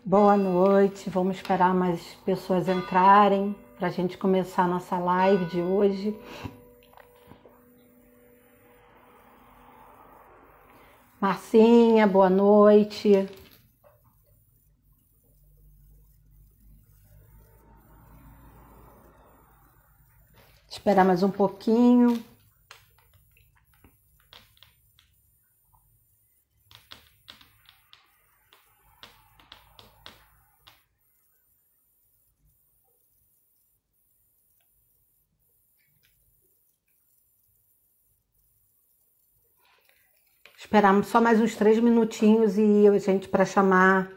Boa noite, vamos esperar mais pessoas entrarem para a gente começar a nossa live de hoje. Marcinha, boa noite. Esperar mais um pouquinho. Esperar só mais uns 3 minutinhos e a gente para chamar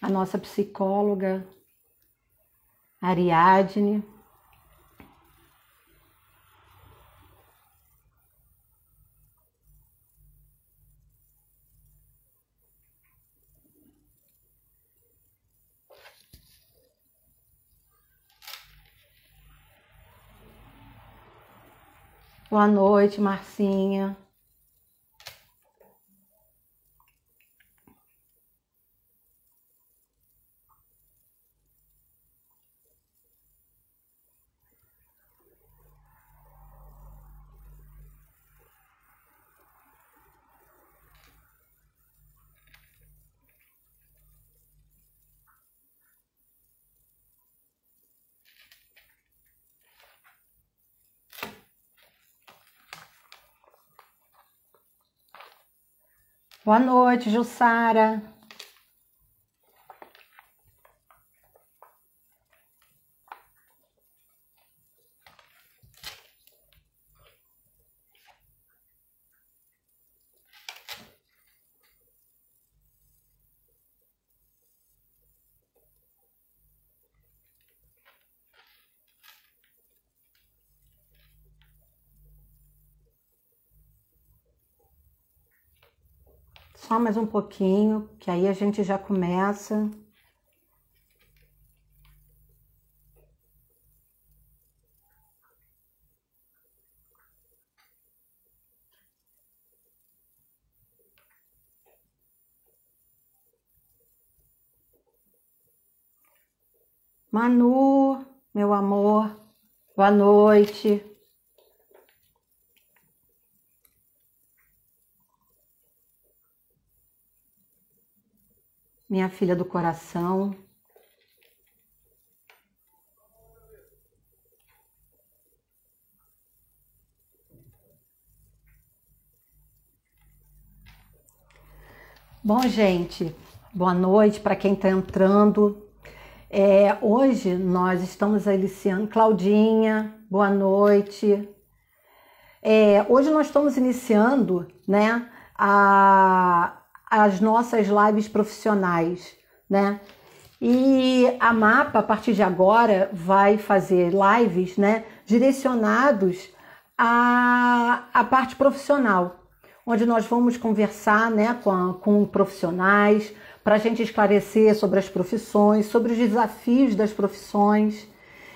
a nossa psicóloga Ariadne. Boa noite, Marcinha. Boa noite, Jussara. Só mais um pouquinho, que aí a gente já começa. Manu, meu amor, boa noite. Minha filha do coração. Bom, gente, boa noite para quem está entrando. Hoje nós estamos iniciando. Claudinha, boa noite. Hoje nós estamos iniciando, né, as nossas lives profissionais, né? E a MAPA, a partir de agora, vai fazer lives, né, direcionados à parte profissional, onde nós vamos conversar, né, com profissionais, para a gente esclarecer sobre as profissões, sobre os desafios das profissões.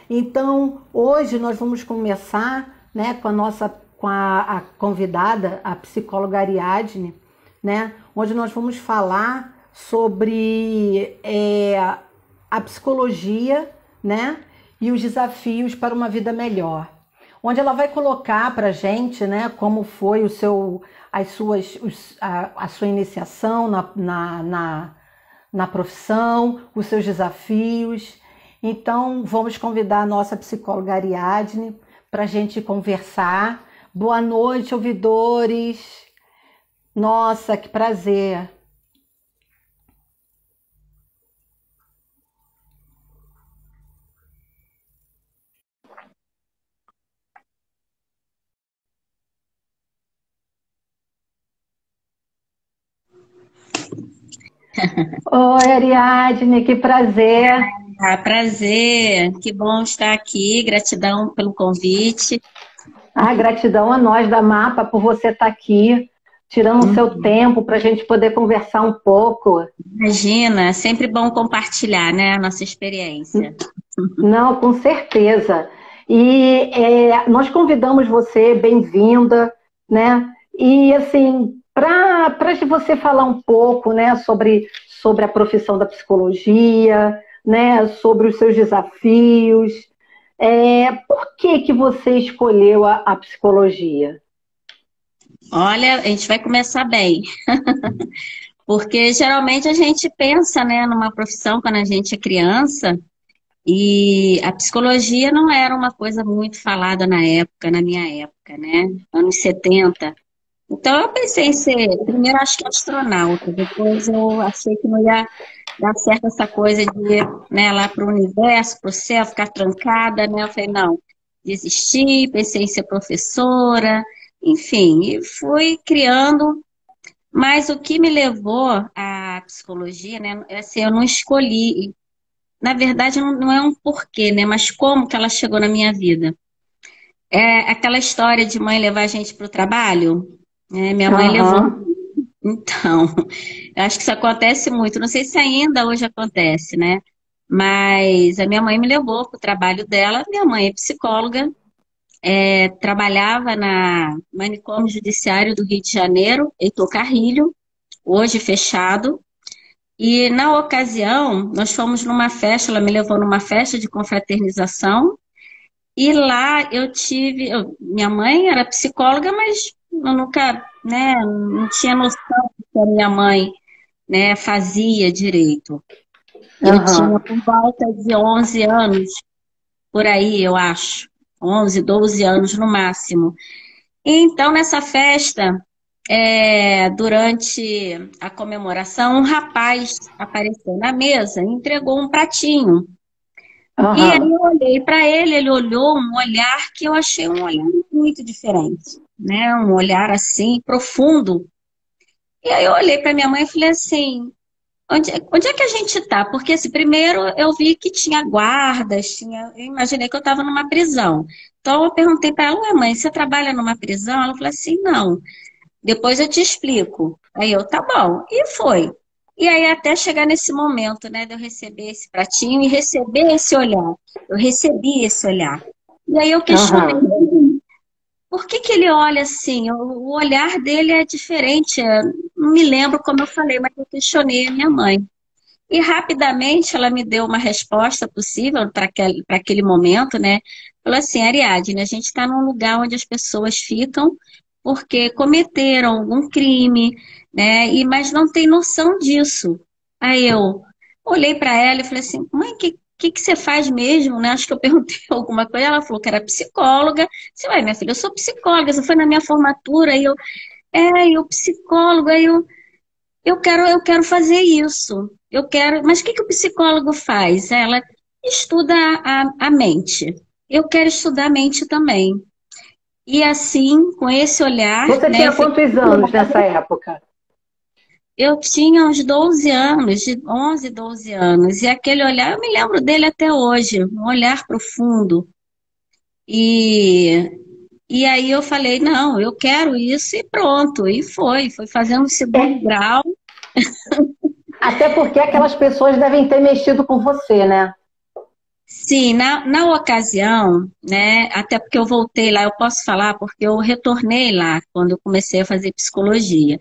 Então, hoje nós vamos começar, né, com a convidada, a psicóloga Ariadne, né, onde nós vamos falar sobre a psicologia, né, e os desafios para uma vida melhor. Onde ela vai colocar para a gente, né, como foi a sua iniciação na profissão, os seus desafios. Então, vamos convidar a nossa psicóloga Ariadne para a gente conversar. Boa noite, ouvidores. Nossa, que prazer. Oi, Ariadne, que prazer. Prazer, que bom estar aqui, gratidão pelo convite. Gratidão a nós da MAPA por você estar aqui, tirando o seu tempo para a gente poder conversar um pouco. Imagina, é sempre bom compartilhar, né, a nossa experiência. Não, com certeza. E nós convidamos você, bem-vinda, né? E assim, para você falar um pouco, né, sobre sobre a profissão da psicologia, né? Sobre os seus desafios. Por que que você escolheu a psicologia? Olha, a gente vai começar bem, porque geralmente a gente pensa, né, numa profissão quando a gente é criança, e a psicologia não era uma coisa muito falada na época, na minha época, né, anos 70. Então eu pensei em ser, primeiro acho que astronauta, depois eu achei que não ia dar certo essa coisa de ir, né, lá para o universo, para o céu, ficar trancada, né? Eu falei, não, desisti, pensei em ser professora, enfim, e fui criando, mas o que me levou à psicologia, né, é assim, eu não escolhi, na verdade não é um porquê, né, mas como que ela chegou na minha vida. É aquela história de mãe levar a gente para o trabalho, né? Minha mãe levou. Aham. Então, eu acho que isso acontece muito. Não sei se ainda hoje acontece, né? Mas a minha mãe me levou para o trabalho dela. Minha mãe é psicóloga, trabalhava na Manicômio Judiciário do Rio de Janeiro, Heitor Carrilho, hoje fechado. E na ocasião, nós fomos numa festa, ela me levou numa festa de confraternização. E lá eu tive. Minha mãe era psicóloga, mas eu nunca, né, não tinha noção do que a minha mãe, né, fazia direito. Eu tinha Aham. por volta de 11 anos, por aí, eu acho. 11, 12 anos no máximo. E então, nessa festa, durante a comemoração, um rapaz apareceu na mesa e entregou um pratinho. E aí Aham. eu olhei para ele, ele olhou um olhar que eu achei um olhar muito diferente, né? Um olhar assim, profundo. E aí eu olhei para minha mãe e falei assim, onde é que a gente está? Porque assim, primeiro eu vi que tinha guardas, eu imaginei que eu estava numa prisão. Então eu perguntei para ela, ué, mãe, você trabalha numa prisão? Ela falou assim, não. Depois eu te explico. Aí eu, tá bom. E foi. E aí até chegar nesse momento, né, de eu receber esse pratinho e receber esse olhar. Eu recebi esse olhar. E aí eu questionei, Aham. por que que ele olha assim? O olhar dele é diferente. Eu não me lembro como eu falei, mas eu questionei a minha mãe. E rapidamente ela me deu uma resposta possível para aquele momento, né? Falou assim, Ariadne, a gente está num lugar onde as pessoas ficam porque cometeram algum crime, né? Mas não tem noção disso. Aí eu olhei para ela e falei assim, mãe, que você faz mesmo, né? Acho que eu perguntei alguma coisa. Ela falou que era psicóloga. Você vai, minha filha, eu sou psicóloga. Você foi na minha formatura e eu psicóloga, eu quero fazer isso. Eu quero, mas o que que o psicólogo faz? Ela estuda a mente. Eu quero estudar a mente também. E assim, com esse olhar, Você né, tinha quantos anos nessa época? eu tinha uns 12 anos, de 11, 12 anos, e aquele olhar, eu me lembro dele até hoje, um olhar profundo. E, e aí eu falei, não, eu quero isso e pronto. E foi fazendo o segundo É, grau. até porque aquelas pessoas devem ter mexido com você, né? Sim, na ocasião, né, até porque eu voltei lá, eu posso falar, porque eu retornei lá quando eu comecei a fazer psicologia.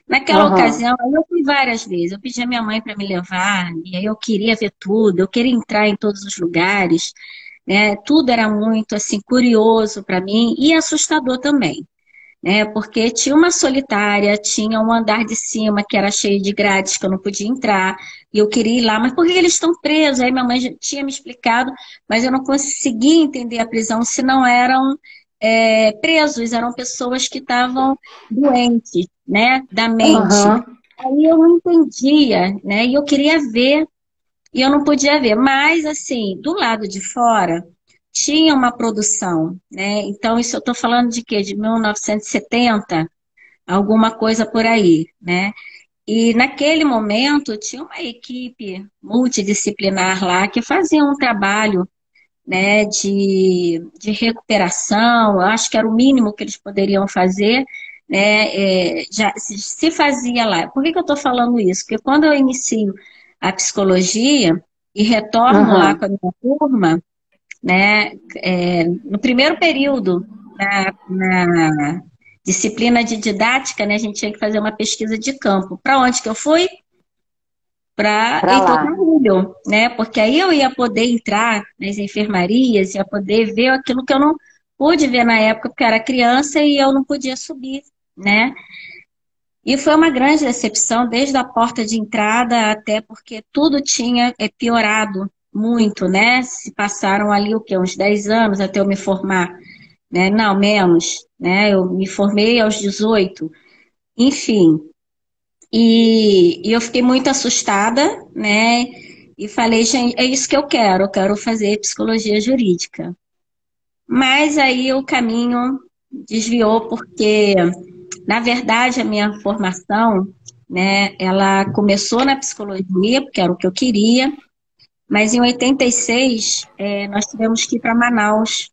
Naquela Aham. ocasião, aí eu fui várias vezes, eu pedi a minha mãe para me levar, e aí eu queria ver tudo, eu queria entrar em todos os lugares, né, tudo era muito, assim, curioso para mim e assustador também, né? Porque tinha uma solitária, tinha um andar de cima que era cheio de grades que eu não podia entrar, e eu queria ir lá, mas por que eles estão presos? Aí minha mãe já tinha me explicado, mas eu não conseguia entender a prisão se não eram presos, eram pessoas que estavam doentes, né, da mente. Aham. Aí eu não entendia, né, e eu queria ver, e eu não podia ver. Mas, assim, do lado de fora, tinha uma produção, né? Então, isso eu estou falando de quê? De 1970, alguma coisa por aí, né? E naquele momento tinha uma equipe multidisciplinar lá que fazia um trabalho, né, de recuperação, eu acho que era o mínimo que eles poderiam fazer, né, já se fazia lá. Por que que eu estou falando isso? Porque quando eu inicio a psicologia e retorno lá Aham. com a minha turma, né, no primeiro período, na disciplina de didática, né, a gente tinha que fazer uma pesquisa de campo. Para onde que eu fui? para Para Heitor lá. Carrilho, né? Porque aí eu ia poder entrar nas enfermarias, ia poder ver aquilo que eu não pude ver na época, porque eu era criança e eu não podia subir, né? E foi uma grande decepção, desde a porta de entrada até porque tudo tinha piorado muito, né? Se passaram ali o quê? Uns 10 anos até eu me formar, né? Não, menos, né? Eu me formei aos 18, enfim. E eu fiquei muito assustada, né? E falei, gente, é isso que eu quero fazer psicologia jurídica. Mas aí o caminho desviou porque, na verdade, a minha formação, né, ela começou na psicologia, porque era o que eu queria, mas em 86, nós tivemos que ir para Manaus.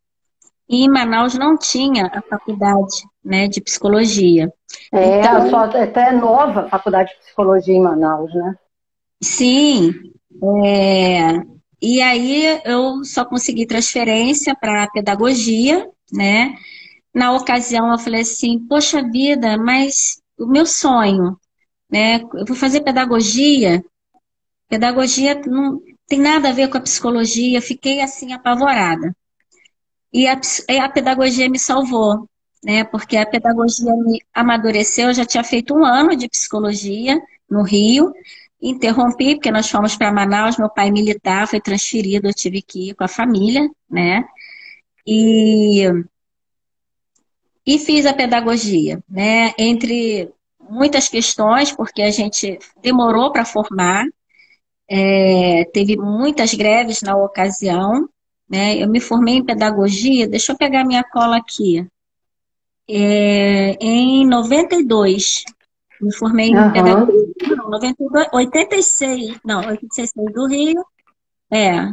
E em Manaus não tinha a faculdade, né, de psicologia. Só Então, até nova a Faculdade de Psicologia em Manaus, né? sim, é, e aí eu só consegui transferência para pedagogia, né? Na ocasião eu falei assim, poxa vida, mas o meu sonho, né? Eu vou fazer pedagogia, pedagogia não tem nada a ver com a psicologia, fiquei assim apavorada. E a pedagogia me salvou, né? Porque a pedagogia me amadureceu, eu já tinha feito um ano de psicologia no Rio, interrompi porque nós fomos para Manaus, meu pai militar foi transferido, eu tive que ir com a família, né? E, e fiz a pedagogia, né? Entre muitas questões, porque a gente demorou para formar, teve muitas greves na ocasião, né? Eu me formei em pedagogia, deixa eu pegar minha cola aqui. Em 92, me formei em Aham. pedagogia. Não, 92, 86, não, 86 do Rio, é,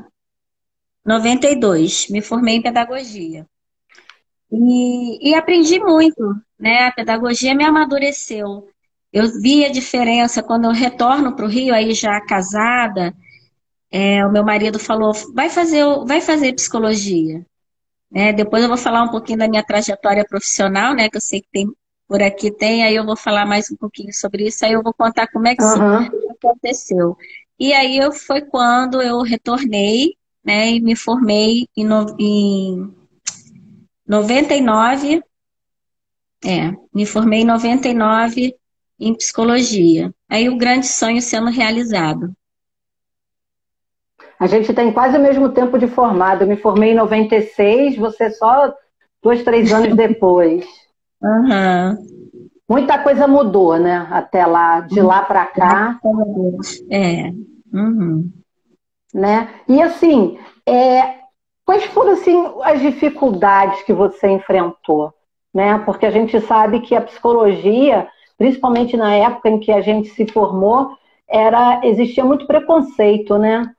92, me formei em pedagogia. E aprendi muito, né? A pedagogia me amadureceu. Eu vi a diferença quando eu retorno para o Rio, aí já casada, o meu marido falou, vai fazer psicologia. Né? Depois eu vou falar um pouquinho da minha trajetória profissional, né? Que eu sei que tem por aqui tem, aí eu vou falar mais um pouquinho sobre isso, aí eu vou contar como é que isso Aham. aconteceu. E aí foi quando eu retornei, né? E me formei em 99, me formei em 99 em psicologia. Aí o grande sonho sendo realizado. A gente tem quase o mesmo tempo de formado. Eu me formei em 96, você só 2, 3 anos depois. Aham. Muita coisa mudou, né? Até lá, de lá para cá, Graças a Deus. Uhum. né? E assim, quais foram assim as dificuldades que você enfrentou, né? Porque a gente sabe que a psicologia, principalmente na época em que a gente se formou, existia muito preconceito, né?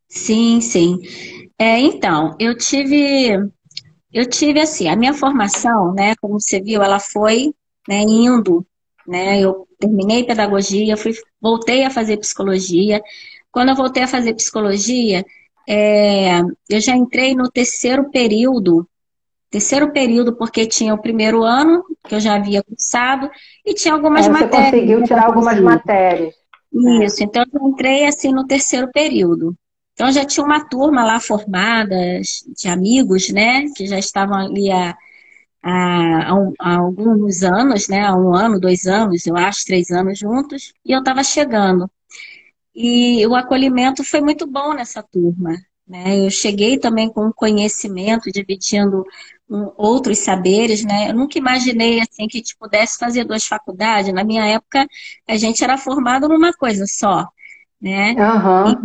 Sim, sim. Então, eu tive assim, a minha formação, né, como você viu, ela foi, né, indo, né, eu terminei pedagogia, voltei a fazer psicologia. Quando eu voltei a fazer psicologia, eu já entrei no terceiro período porque tinha o primeiro ano, que eu já havia cursado, e tinha algumas Você matérias, conseguiu né, para tirar algumas fazer. matérias. É. Isso, então eu entrei assim no terceiro período. Então já tinha uma turma lá formada de amigos, né, que já estavam ali há alguns anos, né, há um ano, 2 anos, eu acho, 3 anos juntos, e eu estava chegando. E o acolhimento foi muito bom nessa turma, né? Eu cheguei também com conhecimento, dividindo outros saberes, né? Eu nunca imaginei assim que a gente pudesse fazer 2 faculdades. Na minha época, a gente era formado numa coisa só, né? E, Aham.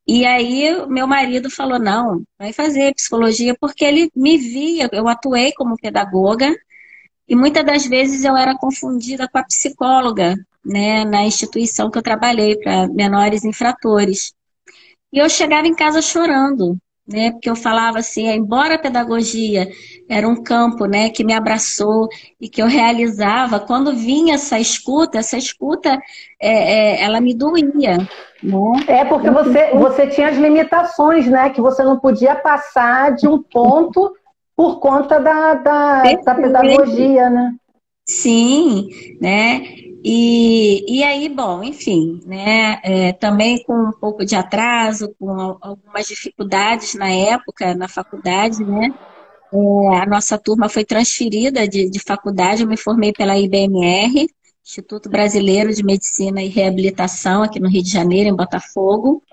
e aí meu marido falou, não, vai fazer psicologia, porque ele me via, eu atuei como pedagoga, e muitas das vezes eu era confundida com a psicóloga, né, na instituição que eu trabalhei para menores infratores. E eu chegava em casa chorando, né, porque eu falava assim, embora a pedagogia era um campo, né, que me abraçou e que eu realizava, quando vinha essa escuta, ela me doía, né? É porque você tinha as limitações, né? Que você não podia passar de um ponto por conta da Perfeito. pedagogia, né? Sim, né? E aí, bom, enfim, né? Também com um pouco de atraso, com algumas dificuldades na época, na faculdade, né? A nossa turma foi transferida de faculdade, eu me formei pela IBMR, Instituto Brasileiro de Medicina e Reabilitação, aqui no Rio de Janeiro, em Botafogo.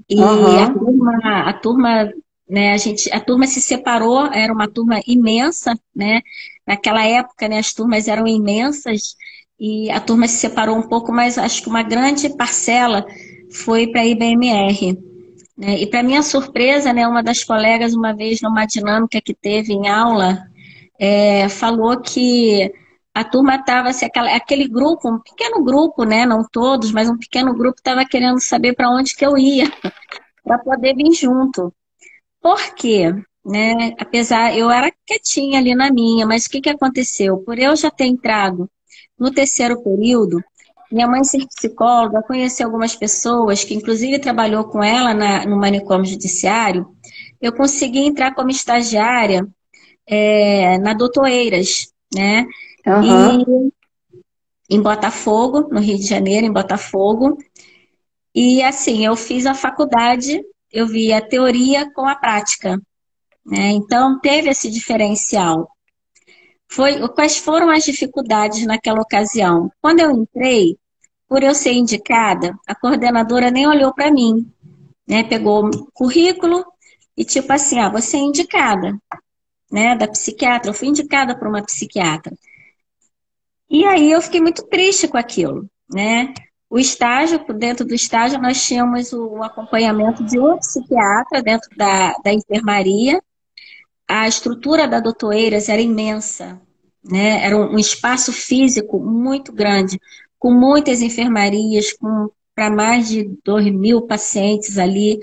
E Aham. a turma, né, a turma se separou, era uma turma imensa, né? Naquela época, né, as turmas eram imensas e a turma se separou um pouco, mas acho que uma grande parcela foi para a IBMR, né? E para minha surpresa, né, uma das colegas, uma vez numa dinâmica que teve em aula, falou que a turma estava, assim, aquele grupo, um pequeno grupo, né, não todos, mas um pequeno grupo estava querendo saber para onde que eu ia para poder vir junto. Por quê? Né? Apesar, eu era quietinha ali na minha, mas o que que aconteceu? Por eu já ter entrado no terceiro período, minha mãe ser psicóloga, conheci algumas pessoas que inclusive trabalhou com ela no manicômio judiciário, eu consegui entrar como estagiária na Doutoreiras, né? E Aham. em Botafogo, no Rio de Janeiro, em Botafogo. E assim, eu fiz a faculdade, eu vi a teoria com a prática, né? Então teve esse diferencial. Quais foram as dificuldades naquela ocasião? Quando eu entrei, por eu ser indicada, a coordenadora nem olhou para mim, né? Pegou o currículo e tipo assim, você é indicada, né? Da psiquiatra, eu fui indicada por uma psiquiatra. E aí eu fiquei muito triste com aquilo, né? O estágio, dentro do estágio, nós tínhamos o acompanhamento de um psiquiatra dentro da enfermaria. A estrutura da Doutoreiras era imensa, né? Era um espaço físico muito grande, com muitas enfermarias, com para mais de 2.000 pacientes ali.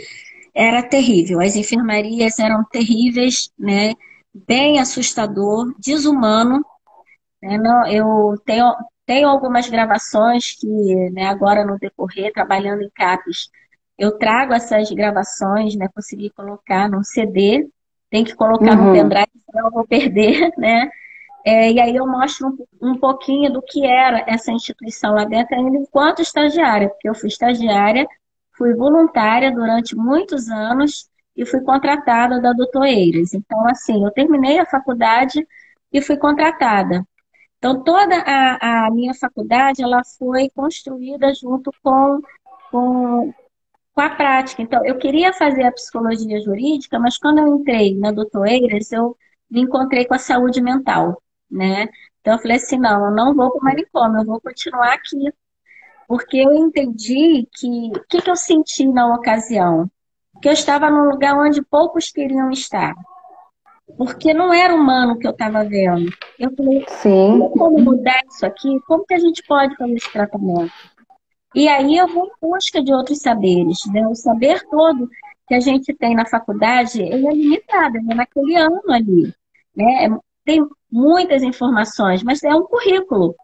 Era terrível. As enfermarias eram terríveis, né? Bem assustador, desumano. Não, eu tenho algumas gravações que, né, agora no decorrer, trabalhando em CAPES, eu trago essas gravações, né, consegui colocar num CD, tem que colocar no Uhum. pendrive, senão eu vou perder, né? E aí eu mostro um pouquinho do que era essa instituição lá dentro, ainda enquanto estagiária, porque eu fui estagiária, fui voluntária durante muitos anos e fui contratada da Doutoreiras. Então, assim, eu terminei a faculdade e fui contratada. Então, toda a minha faculdade ela foi construída junto com, com a prática. Então, eu queria fazer a psicologia jurídica, mas quando eu entrei na Doutoreiras, eu me encontrei com a saúde mental, né? Então, eu falei assim, não, eu não vou para o manicômio, eu vou continuar aqui. Porque eu entendi que eu senti na ocasião? Que eu estava num lugar onde poucos queriam estar. Porque não era humano o que eu estava vendo. Eu falei, Sim. tem como mudar isso aqui? Como que a gente pode fazer esse tratamento? E aí eu vou em busca de outros saberes, né? O saber todo que a gente tem na faculdade, ele é limitado, ele é naquele ano ali, né? Tem muitas informações, mas é um currículo.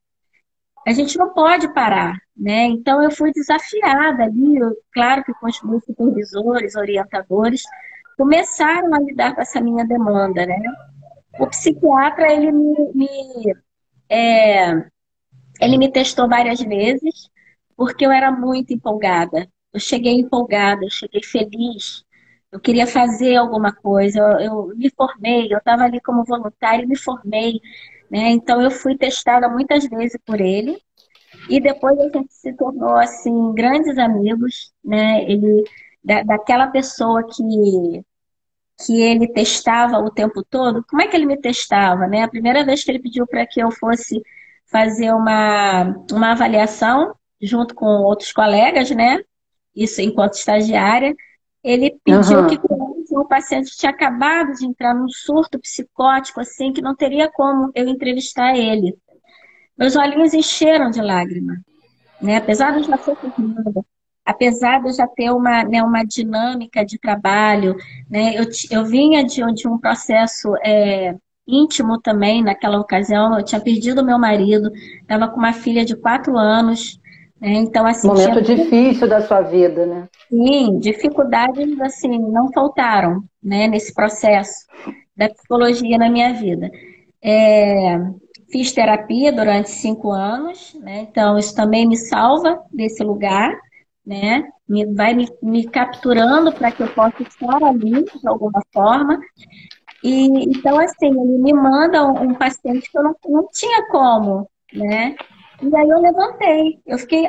A gente não pode parar, né? Então eu fui desafiada ali, claro que com os meus supervisores, orientadores, começaram a lidar com essa minha demanda, né? O psiquiatra, ele me testou várias vezes, porque eu era muito empolgada. Eu cheguei empolgada, eu cheguei feliz. Eu queria fazer alguma coisa. Eu me formei, eu estava ali como voluntária e me formei, né? Então eu fui testada muitas vezes por ele. E depois a gente se tornou assim grandes amigos, né? Daquela pessoa que ele testava o tempo todo. Como é que ele me testava, né? A primeira vez que ele pediu para que eu fosse fazer uma avaliação junto com outros colegas, né? Isso enquanto estagiária, ele pediu que Aham. quando o paciente tinha acabado de entrar num surto psicótico, assim, que não teria como eu entrevistar ele. Meus olhinhos encheram de lágrimas, né? Apesar de eu já ser formada, apesar de eu já ter uma dinâmica de trabalho, né? Eu vinha de um processo íntimo também naquela ocasião. Eu tinha perdido meu marido, estava com uma filha de 4 anos, né? Então, assim, tinha Momento difícil da sua vida, né? sim, dificuldades assim não faltaram, né? Nesse processo da psicologia na minha vida. É, Fiz terapia durante 5 anos, né? Então isso também me salva desse lugar, né? Me capturando para que eu possa estar ali de alguma forma. E então, assim, ele me manda um paciente que eu não tinha como, né? E aí eu levantei. Eu fiquei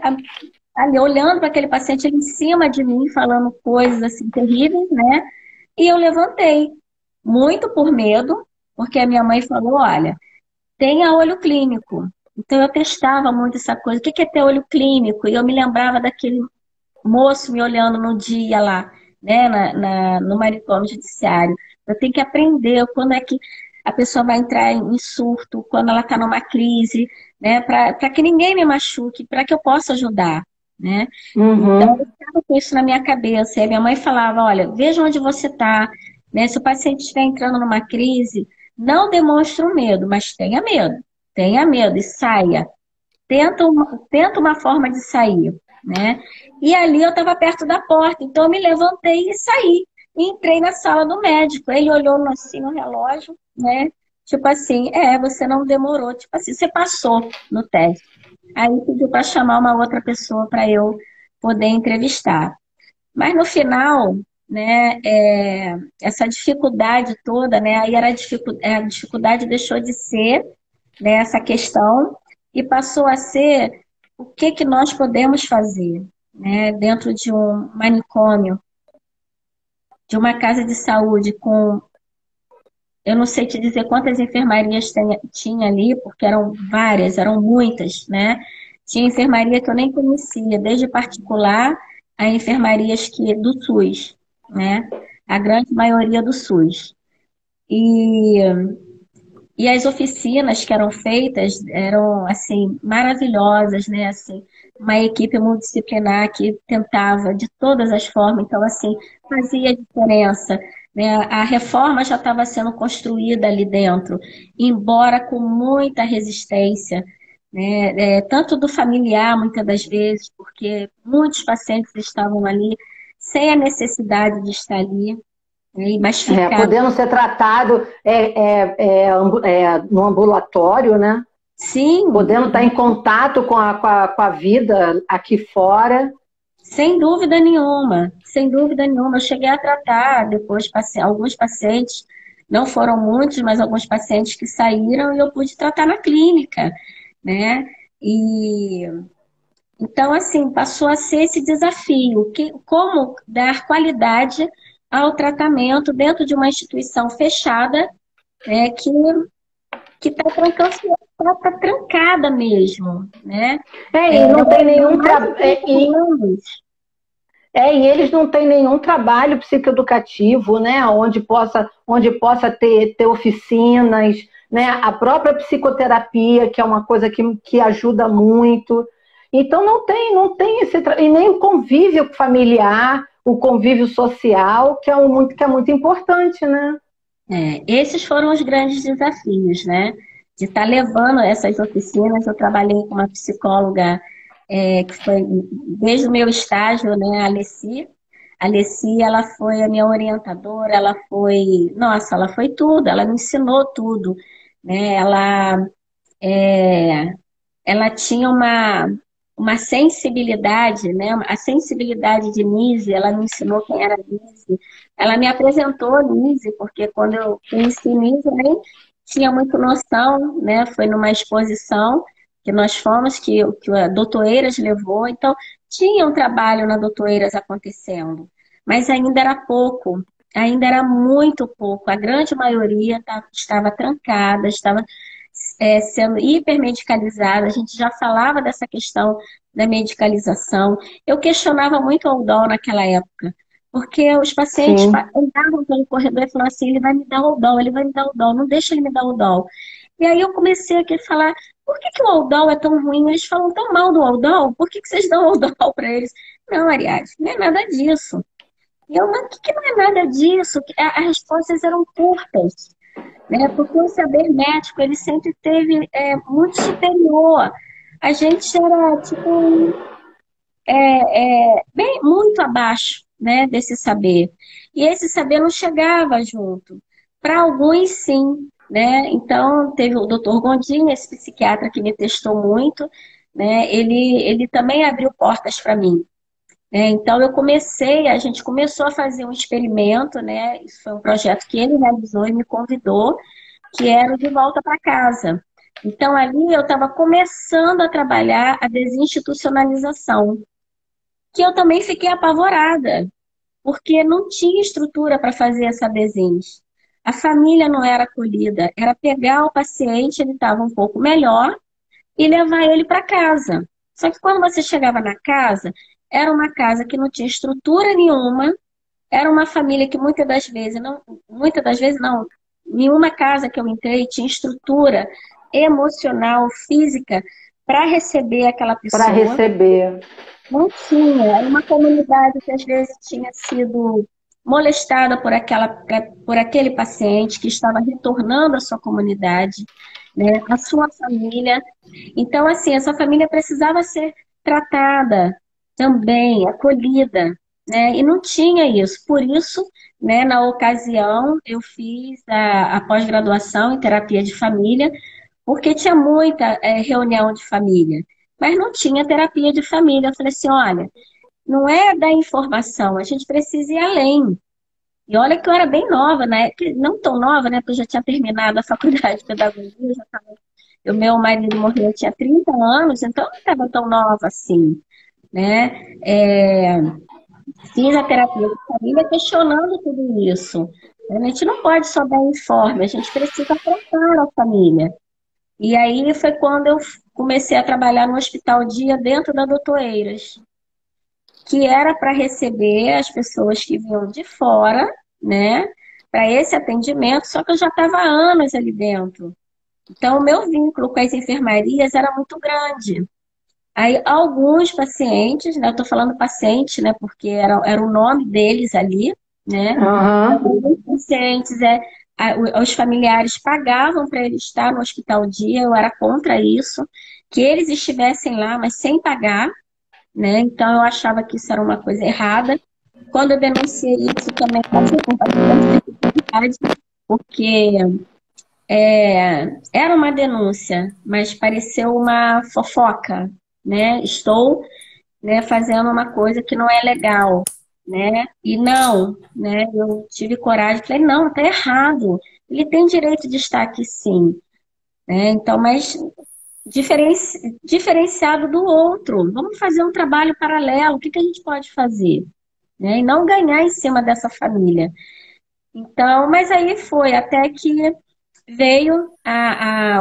ali olhando para aquele paciente ele em cima de mim, falando coisas assim terríveis, né? E eu levantei, muito por medo, porque a minha mãe falou, olha, tenha olho clínico. Então eu testava muito essa coisa. O que é ter olho clínico? E eu me lembrava daquele moço me olhando no dia lá, né, no manicômio judiciário. Eu tenho que aprender quando é que a pessoa vai entrar em surto, quando ela está numa crise, né, para que ninguém me machuque, para que eu possa ajudar, né? Então, eu Uhum. estava com isso na minha cabeça. E a minha mãe falava, olha, veja onde você está, né? Se o paciente estiver entrando numa crise, não demonstre o medo, mas tenha medo e saia. Tenta uma forma de sair, né? E ali eu estava perto da porta, então eu me levantei e saí. E entrei na sala do médico. Ele olhou assim no relógio, né? Tipo assim, você não demorou. Tipo assim, você passou no teste. Aí pediu para chamar uma outra pessoa para eu poder entrevistar. Mas no final, né, essa dificuldade toda, né, aí a dificuldade deixou de ser, né, essa questão e passou a ser o que que nós podemos fazer, né, dentro de um manicômio, de uma casa de saúde com, eu não sei te dizer quantas enfermarias tinha ali, porque eram várias, eram muitas, né? Tinha enfermaria que eu nem conhecia, desde particular a enfermarias do SUS, né? A grande maioria do SUS. E E as oficinas que eram feitas eram, assim, maravilhosas, né? Assim, uma equipe multidisciplinar que tentava de todas as formas, então, assim, fazia diferença, né? A reforma já estava sendo construída ali dentro, embora com muita resistência, né? Tanto do familiar, muitas das vezes, porque muitos pacientes estavam ali sem a necessidade de estar ali, né? Mas ficaram. Podendo ser tratado no ambulatório, né? Sim, Podendo estar em contato com a vida aqui fora. sem dúvida nenhuma, sem dúvida nenhuma. Eu cheguei a tratar depois alguns pacientes, não foram muitos, mas alguns pacientes que saíram e eu pude tratar na clínica, né? E então, assim, passou a ser esse desafio, como dar qualidade ao tratamento dentro de uma instituição fechada, né, que está tá trancada mesmo, né? E não tem Há nenhum mais de 30 anos. e eles não têm nenhum trabalho psicoeducativo, né? Onde possa ter oficinas, né? A própria psicoterapia, que é uma coisa que ajuda muito. Então não tem e nem o convívio familiar, o convívio social, que é muito importante, né? Esses foram os grandes desafios, né? De estar levando essas oficinas. Eu trabalhei com uma psicóloga que foi desde o meu estágio, né? A Alessi, ela foi a minha orientadora, nossa, ela foi tudo, ela me ensinou tudo, né? É, ela tinha uma sensibilidade, né? A sensibilidade de Nise, ela me ensinou quem era Nise. Ela me apresentou a Nise, porque quando eu conheci Nise, eu nem tinha muito noção, né? Foi numa exposição que nós fomos, que a Doutoreiras levou, então tinha um trabalho na Doutoreiras acontecendo, mas ainda era pouco, ainda era muito pouco. A grande maioria estava trancada, estava sendo hipermedicalizada. A gente já falava dessa questão da medicalização. Eu questionava muito o Aldol naquela época, porque os pacientes Sim. andavam pelo corredor e falavam assim, ele vai me dar Aldol, ele vai me dar Aldol, não deixa ele me dar Aldol. E aí eu comecei a falar, por que que o Aldol é tão ruim? Eles falam tão mal do Aldol, por que que vocês dão Aldol para eles? Não, Ariadne, não é nada disso. E eu, mas o que não é nada disso? As respostas eram curtas, né? Porque o saber médico ele sempre teve muito superior. A gente era tipo bem muito abaixo, né, desse saber. E esse saber não chegava junto. Para alguns sim, né? Então, teve o Dr. Gondim, esse psiquiatra que me testou muito, né? Ele também abriu portas para mim, né? Então, a gente começou a fazer um experimento, né? Isso foi um projeto que ele realizou e me convidou, que era o De Volta para Casa. Então, ali eu estava começando a trabalhar a desinstitucionalização, que eu também fiquei apavorada, porque não tinha estrutura para fazer essa desins. A família não era acolhida, era pegar o paciente, ele estava um pouco melhor, e levar ele para casa. Só que quando você chegava na casa, era uma casa que não tinha estrutura nenhuma, era uma família que muitas das vezes não, nenhuma casa que eu entrei tinha estrutura emocional, física, para receber aquela Para pessoa. receber. Não tinha. Era uma comunidade que às vezes tinha sido molestada por aquele paciente que estava retornando à sua comunidade, né, à sua família. Então, assim, essa família precisava ser tratada também, acolhida, né? E não tinha isso. Por isso, né, na ocasião, eu fiz a pós-graduação em terapia de família, porque tinha muita reunião de família, mas não tinha terapia de família. Eu falei assim, olha, não é da informação, a gente precisa ir além. E olha que eu era bem nova, né? Não tão nova, né? Porque eu já tinha terminado a faculdade de pedagogia, o meu marido morreu, eu tinha 30 anos, então eu não estava tão nova assim, né? Fiz a terapia de família questionando tudo isso. A gente não pode só dar informe, a gente precisa tratar a família. E aí foi quando eu comecei a trabalhar no Hospital Dia dentro da Doutor Eiras, que era para receber as pessoas que vinham de fora, né, para esse atendimento, só que eu já estava há anos ali dentro. Então, o meu vínculo com as enfermarias era muito grande. Aí, alguns pacientes, né, eu estou falando paciente, né, porque era o nome deles ali, né, Aham. alguns pacientes, os familiares pagavam para ele estar no hospital dia, eu era contra isso, que eles estivessem lá, mas sem pagar, né, então eu achava que isso era uma coisa errada. Quando eu denunciei isso, também passei por bastante dificuldade, porque era uma denúncia, mas pareceu uma fofoca, né? Estou, né, fazendo uma coisa que não é legal, né? E não, né? Eu tive coragem, falei, não, tá errado. Ele tem direito de estar aqui, sim, né? Então, mas diferenciado do outro. Vamos fazer um trabalho paralelo. O que que a gente pode fazer, né? E não ganhar em cima dessa família. Então, mas aí foi até que veio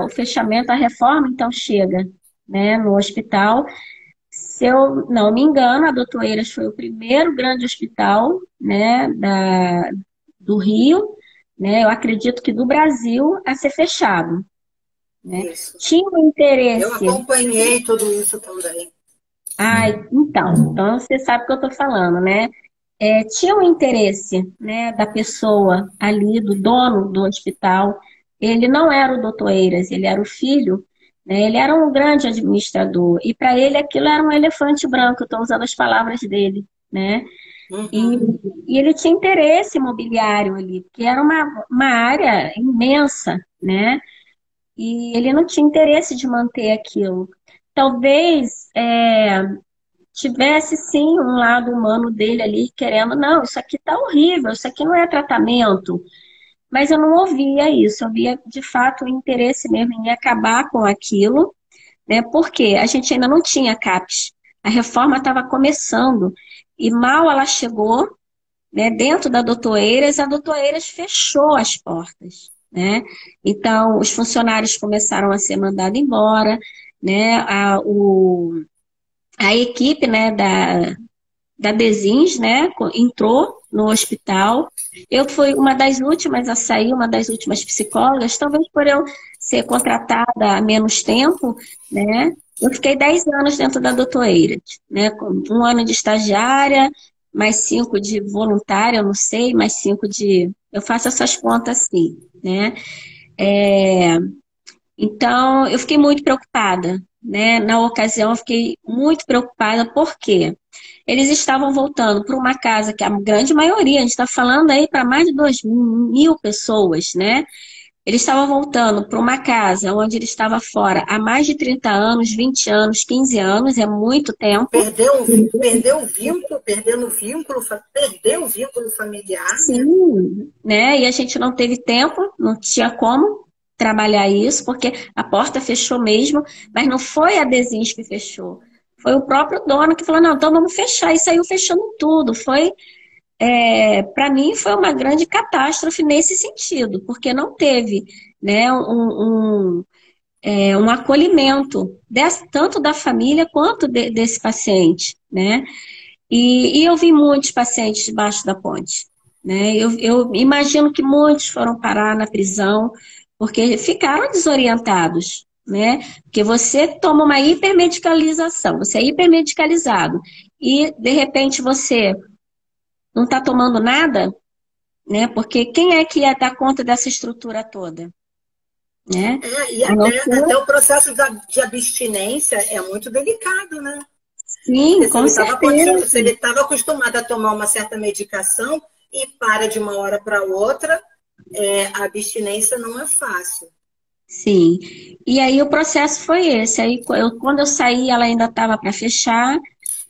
o fechamento, a reforma, então chega, né, no hospital. Se eu não me engano, a Doutor Eiras foi o primeiro grande hospital, né, do Rio, né, eu acredito que do Brasil, a ser fechado, né. Isso. Tinha um Eu interesse. acompanhei tudo isso também. Então você sabe o que eu estou falando, né? Tinha um interesse, né, da pessoa ali, do dono do hospital. Ele não era o doutor Eiras, ele era o filho, né? Ele era um grande administrador. E para ele aquilo era um elefante branco, estou usando as palavras dele, né? E, Uhum. e ele tinha interesse imobiliário ali, porque era uma área imensa, né? E ele não tinha interesse de manter aquilo. Talvez tivesse sim um lado humano dele ali querendo, não, isso aqui tá horrível, isso aqui não é tratamento. Mas eu não ouvia isso, eu via de fato o interesse mesmo em acabar com aquilo, né? Porque a gente ainda não tinha CAPS, a reforma estava começando e mal ela chegou, né, dentro da Doutor Eiras, a Doutor Eiras fechou as portas, né? Então os funcionários começaram a ser mandados embora, né? A equipe, né, da Desins, né, entrou no hospital. Eu fui uma das últimas a sair, uma das últimas psicólogas, talvez por eu ser contratada há menos tempo, né? Eu fiquei 10 anos dentro da Doutor Eiras, né? Com um ano de estagiária, mais 5 de voluntária, eu não sei, mais 5 de... Eu faço essas contas assim, né? É, então, eu fiquei muito preocupada, né? Na ocasião, eu fiquei muito preocupada, porque eles estavam voltando para uma casa que a grande maioria, a gente está falando aí para mais de 2.000 pessoas, né? Ele estava voltando para uma casa onde ele estava fora há mais de 30 anos, 20 anos, 15 anos, é muito tempo. Perdeu o vínculo familiar, né? Sim, né? E a gente não teve tempo, não tinha como trabalhar isso, porque a porta fechou mesmo, mas não foi a Desins que fechou. Foi o próprio dono que falou, não, então vamos fechar. E saiu fechando tudo. Para mim, foi uma grande catástrofe nesse sentido, porque não teve, né, um acolhimento tanto da família quanto desse paciente, né? E eu vi muitos pacientes debaixo da ponte, né? Eu imagino que muitos foram parar na prisão porque ficaram desorientados, né? Porque você toma uma hipermedicalização, você é hipermedicalizado e, de repente, você não está tomando nada, né? Porque quem é que ia dar conta dessa estrutura toda, né? E até o processo de abstinência é muito delicado, né? Sim, com certeza. Se ele estava acostumado a tomar uma certa medicação e para de uma hora para outra, a abstinência não é fácil. Sim. E aí o processo foi esse. Aí quando eu saí, ela ainda estava para fechar.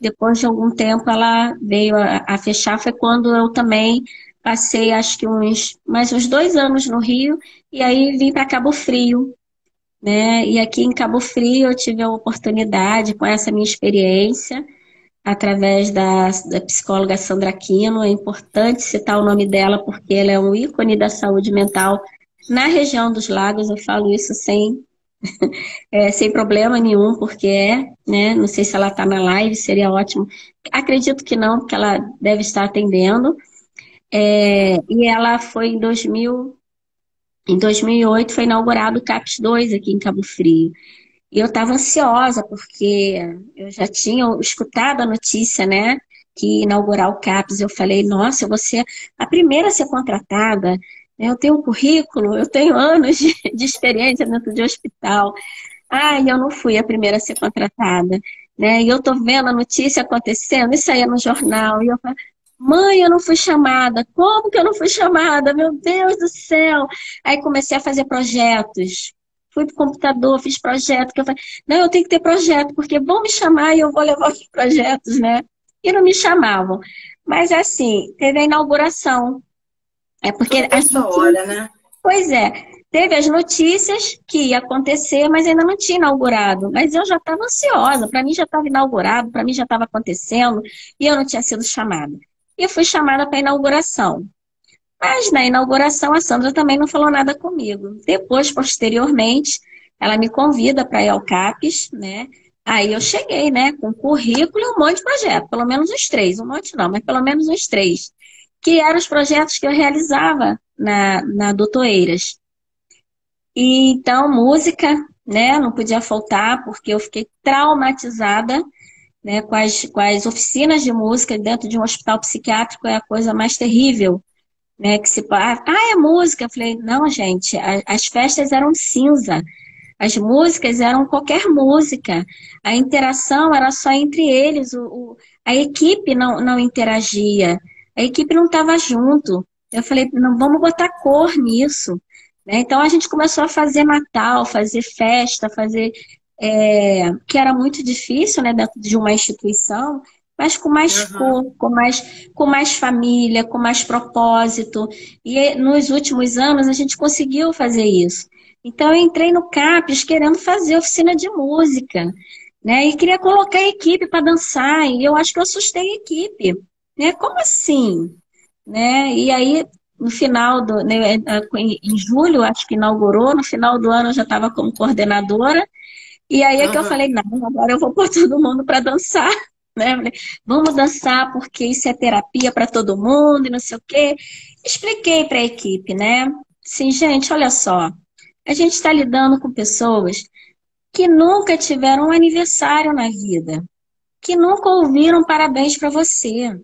Depois de algum tempo, ela veio a fechar. Foi quando eu também passei, acho que mais uns 2 anos no Rio. E aí vim para Cabo Frio, né? E aqui em Cabo Frio eu tive a oportunidade, com essa minha experiência, através da psicóloga Sandra Aquino. É importante citar o nome dela, porque ela é um ícone da saúde mental na região dos Lagos. Eu falo isso sem problema nenhum, porque né? Não sei se ela está na live, seria ótimo. Acredito que não, porque ela deve estar atendendo. E ela foi em 2008, foi inaugurado o CAPS 2 aqui em Cabo Frio. E eu estava ansiosa, porque eu já tinha escutado a notícia, né, que ia inaugurar o CAPS. Eu falei, nossa, eu vou ser a primeira a ser contratada. Eu tenho um currículo, eu tenho anos de experiência dentro de hospital. E eu não fui a primeira a ser contratada, né? E eu tô vendo a notícia acontecendo, isso aí é no jornal. E eu falo, mãe, eu não fui chamada. Como que eu não fui chamada? Meu Deus do céu! Aí comecei a fazer projetos. Fui pro computador, fiz projeto, que eu falei, não, eu tenho que ter projeto, porque vão me chamar e eu vou levar os projetos, né? E não me chamavam. Mas assim, teve a inauguração. Porque Tudo tem sua hora, né? Pois é, teve as notícias que ia acontecer, mas ainda não tinha inaugurado. Mas eu já estava ansiosa, para mim já estava inaugurado, para mim já estava acontecendo, e eu não tinha sido chamada. E eu fui chamada para a inauguração. Mas na inauguração a Sandra também não falou nada comigo. Depois, posteriormente, ela me convida para ir ao CAPES, né? Aí eu cheguei, né, com currículo e um monte de projeto, pelo menos uns 3, um monte não, mas pelo menos uns 3, que eram os projetos que eu realizava na Doutoreiras. E então, música, né, não podia faltar, porque eu fiquei traumatizada, né, com as oficinas de música dentro de um hospital psiquiátrico. É a coisa mais terrível, né, que se passa. É música. Eu falei, não, gente, as festas eram cinza. As músicas eram qualquer música. A interação era só entre eles. A equipe não interagia. A equipe não estava junto. Eu falei, não, vamos botar cor nisso, né? Então a gente começou a fazer Natal, fazer festa, que era muito difícil, né, dentro de uma instituição, mas com mais cor, com mais família, com mais propósito. E nos últimos anos a gente conseguiu fazer isso. Então eu entrei no CAPES querendo fazer oficina de música, né? E queria colocar a equipe para dançar, e eu acho que eu assustei a equipe, né? Como assim? Né? E aí, no final né, em julho, acho que inaugurou, no final do ano eu já estava como coordenadora, e aí é que eu falei, não, agora eu vou pôr todo mundo para dançar, né? Falei, vamos dançar porque isso é terapia para todo mundo e não sei o quê. Expliquei para a equipe, né? Assim, gente, olha só, a gente está lidando com pessoas que nunca tiveram um aniversário na vida, que nunca ouviram parabéns para você.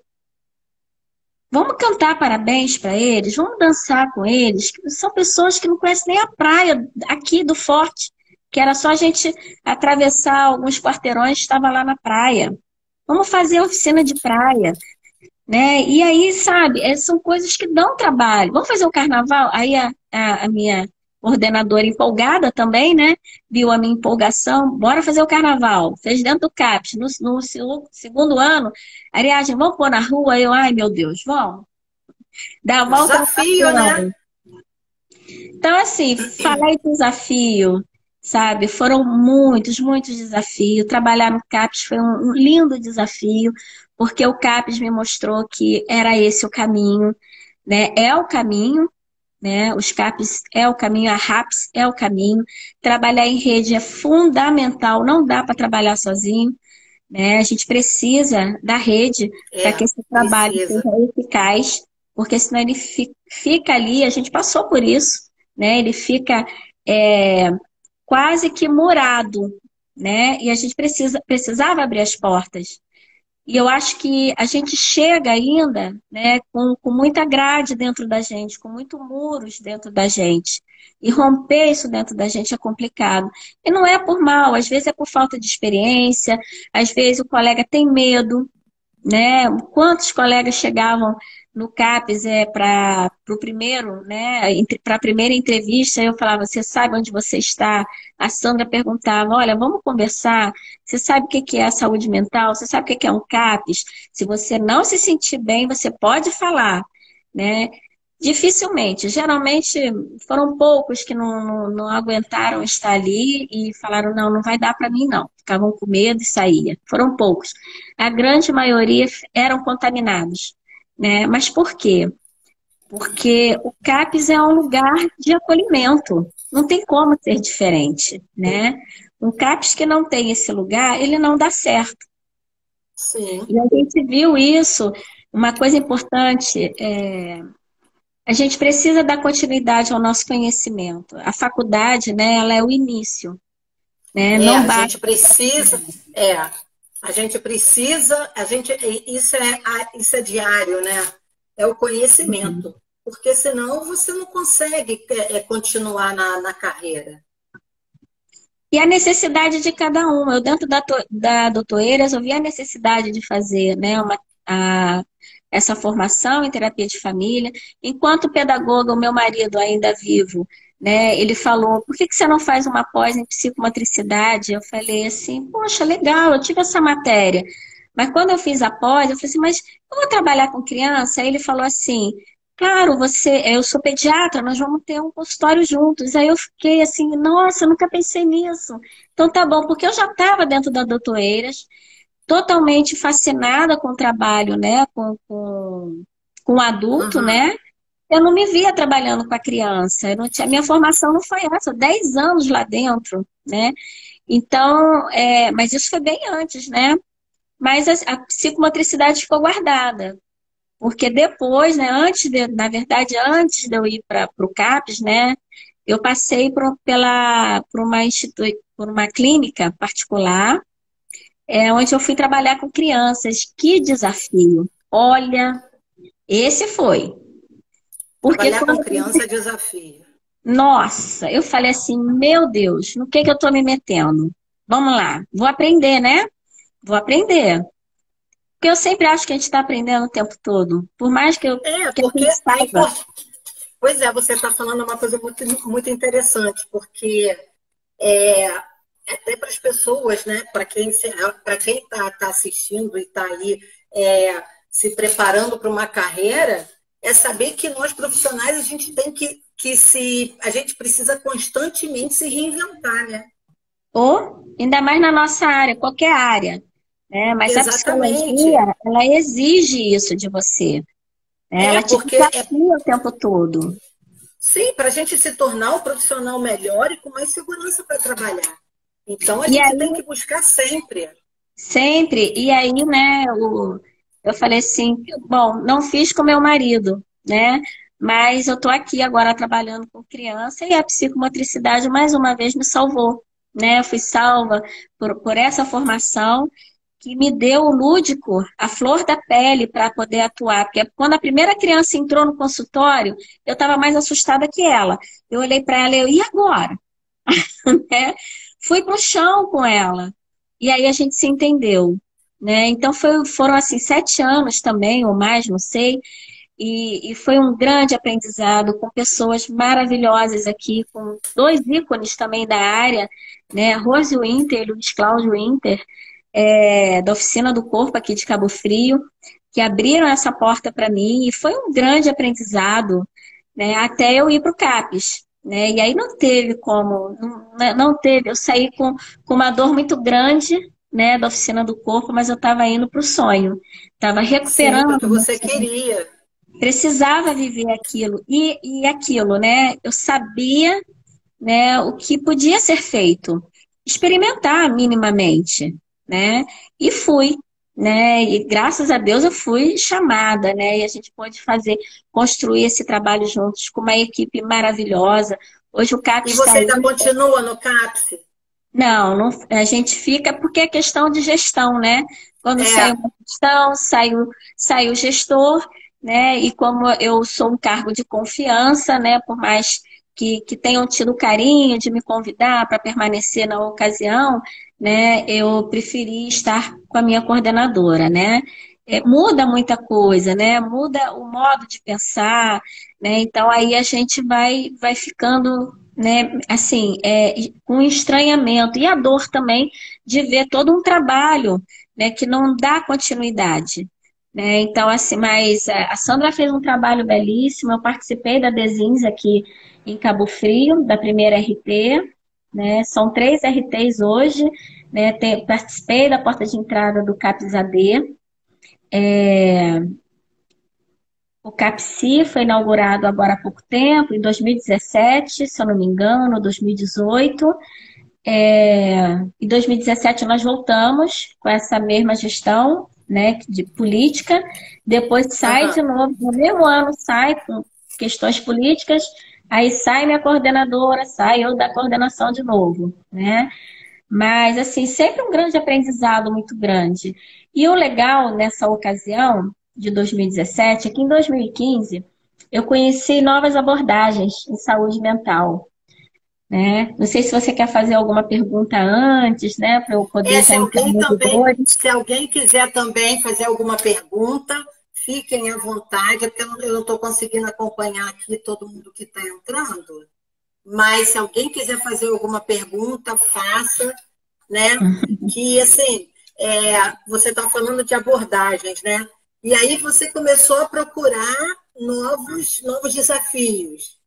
Vamos cantar parabéns para eles, vamos dançar com eles. São pessoas que não conhecem nem a praia aqui do Forte, que era só a gente atravessar alguns quarteirões, estava lá na praia. Vamos fazer oficina de praia, né? E aí, sabe, são coisas que dão trabalho. Vamos fazer o carnaval? Aí a minha coordenadora empolgada também, né? Viu a minha empolgação, bora fazer o carnaval. Fez dentro do CAPES. No segundo ano, Ariadne, vamos pôr na rua? Eu, ai meu Deus, vamos. Dá a volta no Desafio, né? Então, assim, falar em desafio, sabe? Foram muitos, muitos desafios. Trabalhar no CAPES foi um lindo desafio, porque o CAPES me mostrou que era esse o caminho, né? É o caminho, né? Os CAPES é o caminho, a RAPS é o caminho. Trabalhar em rede é fundamental, não dá para trabalhar sozinho, né? A gente precisa da rede para que esse trabalho precisa. seja eficaz, porque senão ele fica ali, a gente passou por isso, né? Ele fica quase que murado, né? E a gente precisava abrir as portas. E eu acho que a gente chega ainda, né, com muita grade dentro da gente, com muitos muros dentro da gente. E romper isso dentro da gente é complicado. E não é por mal, às vezes é por falta de experiência, às vezes o colega tem medo, né? Quantos colegas chegavam no CAPES para o primeiro, né? Para a primeira entrevista, eu falava, você sabe onde você está? A Sandra perguntava, olha, vamos conversar. Você sabe o que é a saúde mental? Você sabe o que é um CAPES? Se você não se sentir bem, você pode falar, né? Dificilmente. Geralmente foram poucos que não aguentaram estar ali e falaram, não vai dar para mim não. Ficavam com medo e saía. Foram poucos. A grande maioria eram contaminados, né? Mas por quê? Porque o CAPES é um lugar de acolhimento. Não tem como ser diferente, né? Um CAPES que não tem esse lugar, ele não dá certo. Sim. E a gente viu isso. Uma coisa importante a gente precisa dar continuidade ao nosso conhecimento. A faculdade, né, ela é o início, né? Não basta. Isso é diário, né? É o conhecimento. Porque senão você não consegue continuar na carreira. E a necessidade de cada um. Eu, dentro da Doutor Eiras, eu vi a necessidade de fazer, né, essa formação em terapia de família. Enquanto pedagoga, o meu marido ainda vivo, né, ele falou, por que você não faz uma pós em psicomotricidade? Eu falei assim, poxa, legal, eu tive essa matéria. Mas quando eu fiz a pós, eu falei assim, mas eu vou trabalhar com criança? Aí ele falou assim, claro, eu sou pediatra, nós vamos ter um consultório juntos. Aí eu fiquei assim, nossa, eu nunca pensei nisso. Então tá bom, porque eu já estava dentro da Doutor Eiras, totalmente fascinada com o trabalho, né, com adulto, né? Eu não me via trabalhando com a criança. Eu não tinha, minha formação não foi essa, 10 anos lá dentro, né? Então, mas isso foi bem antes, né? Mas a psicomotricidade ficou guardada. Porque depois, né, na verdade, antes de eu ir para o CAPES, né, eu passei por uma clínica particular, onde eu fui trabalhar com crianças. Que desafio! Olha, esse foi. Porque trabalhar com criança é desafio. Nossa, eu falei assim, meu Deus, no que eu estou me metendo? Vamos lá, vou aprender, né? Vou aprender. Porque eu sempre acho que a gente está aprendendo o tempo todo. Por mais que porque Pois é, você está falando uma coisa muito, muito interessante, porque até para as pessoas, né, para quem está assistindo e está aí se preparando para uma carreira, é saber que nós profissionais a gente tem a gente precisa constantemente se reinventar, né? Ou, ainda mais na nossa área, qualquer área. Né? Mas exatamente. A psicologia, ela exige isso de você. Né? Ela te desafia o tempo todo. Sim, para a gente se tornar um profissional melhor e com mais segurança para trabalhar. Então, a gente tem que buscar sempre. Sempre. E aí, né, eu falei assim, bom, não fiz com meu marido, né? Mas eu tô aqui agora trabalhando com criança e a psicomotricidade, mais uma vez, me salvou. Né? Eu fui salva por essa formação que me deu o lúdico, a flor da pele para poder atuar. Porque quando a primeira criança entrou no consultório, eu estava mais assustada que ela. Eu olhei para ela e agora? Né? Fui pro chão com ela. E aí a gente se entendeu. Né? Então foram assim 7 anos também, ou mais, não sei, E foi um grande aprendizado com pessoas maravilhosas aqui, com dois ícones também da área, né? Rose Winter e Luiz Cláudio Winter, da Oficina do Corpo aqui de Cabo Frio, que abriram essa porta para mim e foi um grande aprendizado, né? Até eu ir para o CAPES. Né? E aí não teve como, não teve, eu saí com uma dor muito grande, né, da Oficina do Corpo, mas eu estava indo para o sonho, estava Sim, recuperando. porque você queria. Precisava viver aquilo, e aquilo, né, eu sabia, né, o que podia ser feito, experimentar minimamente, né, e fui. Né? E graças a Deus eu fui chamada, né? E a gente pôde construir esse trabalho juntos com uma equipe maravilhosa. Hoje o CAPS E está você aí. ainda continua no CAPS? Não, a gente fica porque é questão de gestão, né? Quando sai uma gestão, sai o gestor, né? E como eu sou um cargo de confiança, né? Por mais que tenham tido o carinho de me convidar para permanecer na ocasião, né? Eu preferi estar com a minha coordenadora, né? Muda muita coisa, né? Muda o modo de pensar, né? Então aí a gente vai ficando, né, assim, com estranhamento e a dor também de ver todo um trabalho, né, que não dá continuidade, né? Então, assim, mas a Sandra fez um trabalho belíssimo. Eu participei da Desins aqui em Cabo Frio, da primeira RT, né? São 3 RTs hoje, né? Participei da porta de entrada do CAPS AD. O CAPSI foi inaugurado agora há pouco tempo, em 2017, se eu não me engano, 2018. Em 2017 nós voltamos com essa mesma gestão, né, de política, depois sai de novo, no mesmo ano sai com questões políticas, aí sai minha coordenadora, sai eu da coordenação de novo, né? Mas, assim, sempre um grande aprendizado muito grande. E o legal nessa ocasião, de 2017, é que em 2015 eu conheci novas abordagens em saúde mental, né? Não sei se você quer fazer alguma pergunta antes, né, para eu poder já entrar nos dores. Se alguém quiser também fazer alguma pergunta, fiquem à vontade, porque eu não estou conseguindo acompanhar aqui todo mundo que está entrando. Mas se alguém quiser fazer alguma pergunta, faça, né? Que, assim, você está falando de abordagens, né? E aí você começou a procurar novos desafios.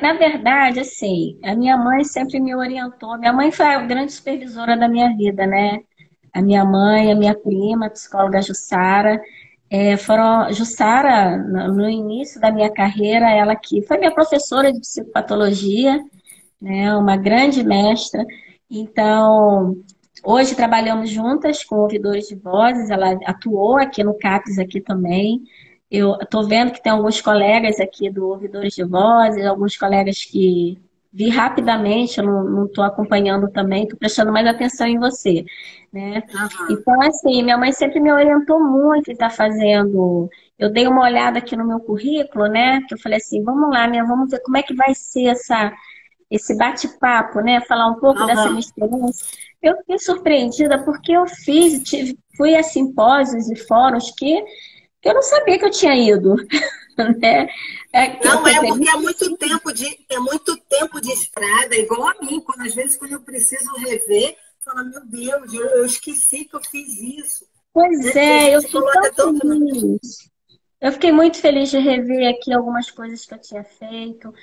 Na verdade, assim, a minha mãe sempre me orientou. Minha mãe foi a grande supervisora da minha vida, né? A minha mãe, a minha prima, a psicóloga Jussara, Jussara, no início da minha carreira, ela que foi minha professora de psicopatologia, né? Uma grande mestra. Então, hoje trabalhamos juntas com ouvidores de vozes, ela atuou aqui no CAPS aqui também. Eu estou vendo que tem alguns colegas aqui do Ouvidores de Vozes, alguns colegas que vi rapidamente, eu não estou acompanhando também, estou prestando mais atenção em você, né? Então, assim, minha mãe sempre me orientou muito em estar fazendo. Eu dei uma olhada aqui no meu currículo, né? Que eu falei assim, vamos lá, né? Vamos ver como é que vai ser esse bate-papo, né? Falar um pouco dessa minha experiência. Eu fiquei surpreendida porque eu fui a simpósios e fóruns que eu não sabia que eu tinha ido. Né? Porque é muito tempo de estrada, igual a mim, às vezes quando eu preciso rever, eu falo, meu Deus, eu esqueci que eu fiz isso. Pois eu fiquei tão feliz. Eu fiquei muito feliz de rever aqui algumas coisas que eu tinha feito.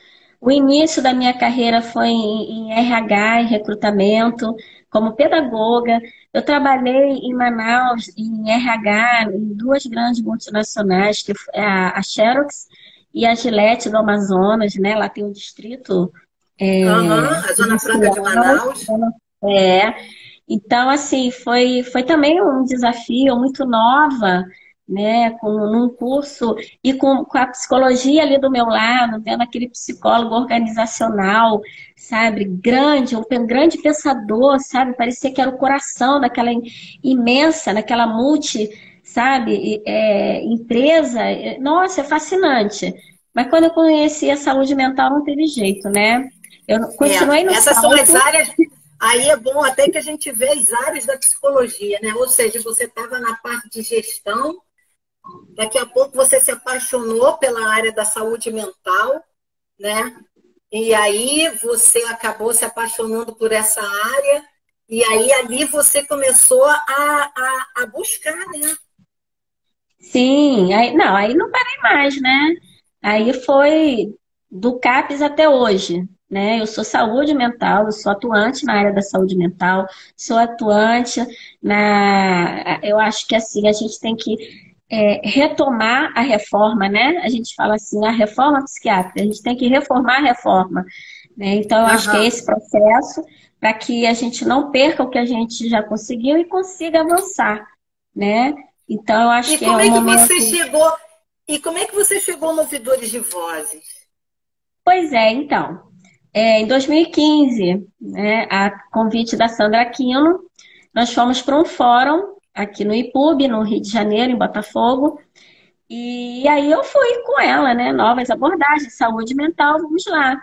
O início da minha carreira foi em RH, em recrutamento, como pedagoga. Eu trabalhei em Manaus, em RH, em 2 grandes multinacionais, que é a Xerox e a Gillette do Amazonas, né? Lá tem um distrito. A Zona Franca de Manaus. Então, assim, foi também um desafio muito nova, né, num curso e com a psicologia ali do meu lado, vendo aquele psicólogo organizacional, sabe, um grande pensador, sabe, parecia que era o coração daquela imensa, daquela sabe, empresa. Nossa, é fascinante. Mas quando eu conheci a saúde mental não teve jeito, né? Eu continuei no Essas são as áreas. Aí é bom até que a gente vê as áreas da psicologia, né? Ou seja, você estava na parte de gestão, Daqui a pouco você se apaixonou pela área da saúde mental, né? E aí você acabou se apaixonando por essa área, e aí ali você começou a buscar, né? Sim, aí, não, aí não parei mais, né? Aí foi do CAPES até hoje, né? Eu sou saúde mental, eu sou atuante na área da saúde mental, sou atuante na. Eu acho que assim, a gente tem que retomar a reforma, né? A gente fala assim, a reforma psiquiátrica, a gente tem que reformar a reforma, né? Então, eu acho que é Aham. esse processo para que a gente não perca o que a gente já conseguiu e consiga avançar, né? Então, eu acho E que é como um é que você momento. chegou? E como é que você chegou no Ouvidores de Vozes? Pois é, então. Em 2015, né, a convite da Sandra Aquino, nós fomos para um fórum aqui no IPUB, no Rio de Janeiro, em Botafogo. E aí eu fui com ela, né? Novas abordagens, saúde mental, vamos lá.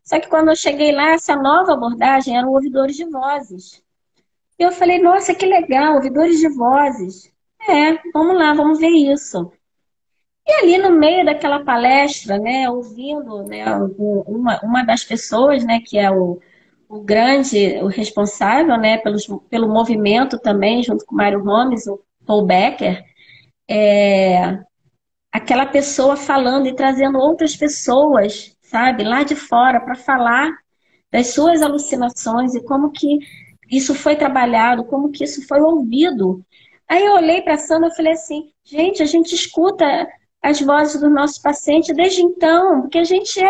Só que quando eu cheguei lá, essa nova abordagem eram ouvidores de vozes. E eu falei, nossa, que legal, ouvidores de vozes. Vamos lá, vamos ver isso. E ali no meio daquela palestra, né, ouvindo, né, uma das pessoas, né, que é o responsável, né, pelo movimento também, junto com o Mário Gomes, o Paul Becker, aquela pessoa falando e trazendo outras pessoas, sabe, lá de fora para falar das suas alucinações e como que isso foi trabalhado, como que isso foi ouvido. Aí eu olhei para a Sandra e falei assim, gente, a gente escuta as vozes dos nossos pacientes desde então, porque a gente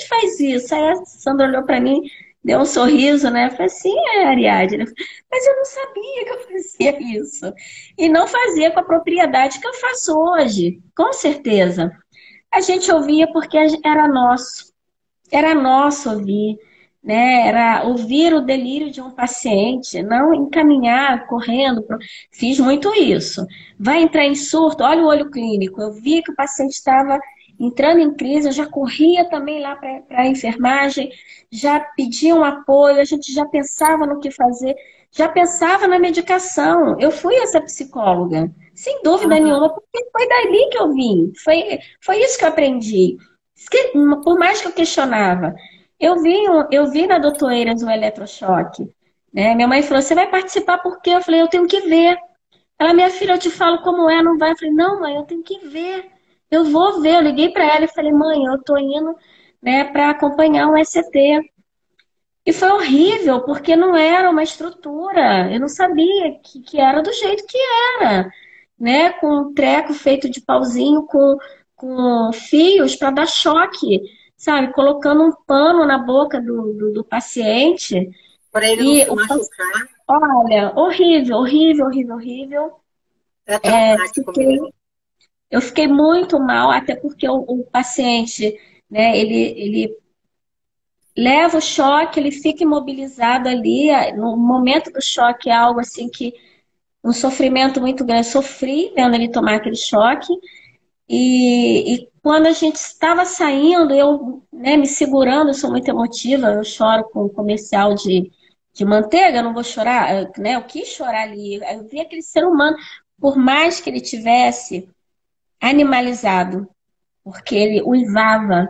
faz isso. Aí a Sandra olhou para mim, deu um sorriso, né? Eu falei assim, Ariadne, mas eu não sabia que eu fazia isso. E não fazia com a propriedade que eu faço hoje, com certeza. A gente ouvia porque era nosso ouvir, né? Era ouvir o delírio de um paciente, não encaminhar correndo. Fiz muito isso. Vai entrar em surto, olha o olho clínico. Eu vi que o paciente estava entrando em crise, eu já corria também lá para a enfermagem, já pedia um apoio, a gente já pensava no que fazer, já pensava na medicação. Eu fui essa psicóloga, sem dúvida Aham. nenhuma, porque foi dali que eu vim, foi isso que eu aprendi. Por mais que eu questionava, eu vi na doutoreiras o eletrochoque. Né? Minha mãe falou: você vai participar por quê? Eu falei: eu tenho que ver. Ela, minha filha, eu te falo como é, não vai. Eu falei: não, mãe, eu tenho que ver. Eu vou ver. Eu liguei para ela e falei: mãe, eu tô indo, né, para acompanhar um ECT. E foi horrível, porque não era uma estrutura. Eu não sabia que era do jeito que era, né? Com um treco feito de pauzinho, com fios para dar choque, sabe? Colocando um pano na boca do paciente. Para ele não E, se machucar, olha, horrível, horrível, horrível, horrível. é traumático Fiquei, mesmo. eu fiquei muito mal, até porque o paciente, né, ele leva o choque, ele fica imobilizado ali. No momento do choque é algo assim que um sofrimento muito grande. Sofri vendo ele tomar aquele choque. E quando a gente estava saindo, eu, né, me segurando, eu sou muito emotiva, eu choro com o comercial de manteiga, eu não vou chorar, né? Eu quis chorar ali. Eu vi aquele ser humano, por mais que ele tivesse animalizado, porque ele uivava,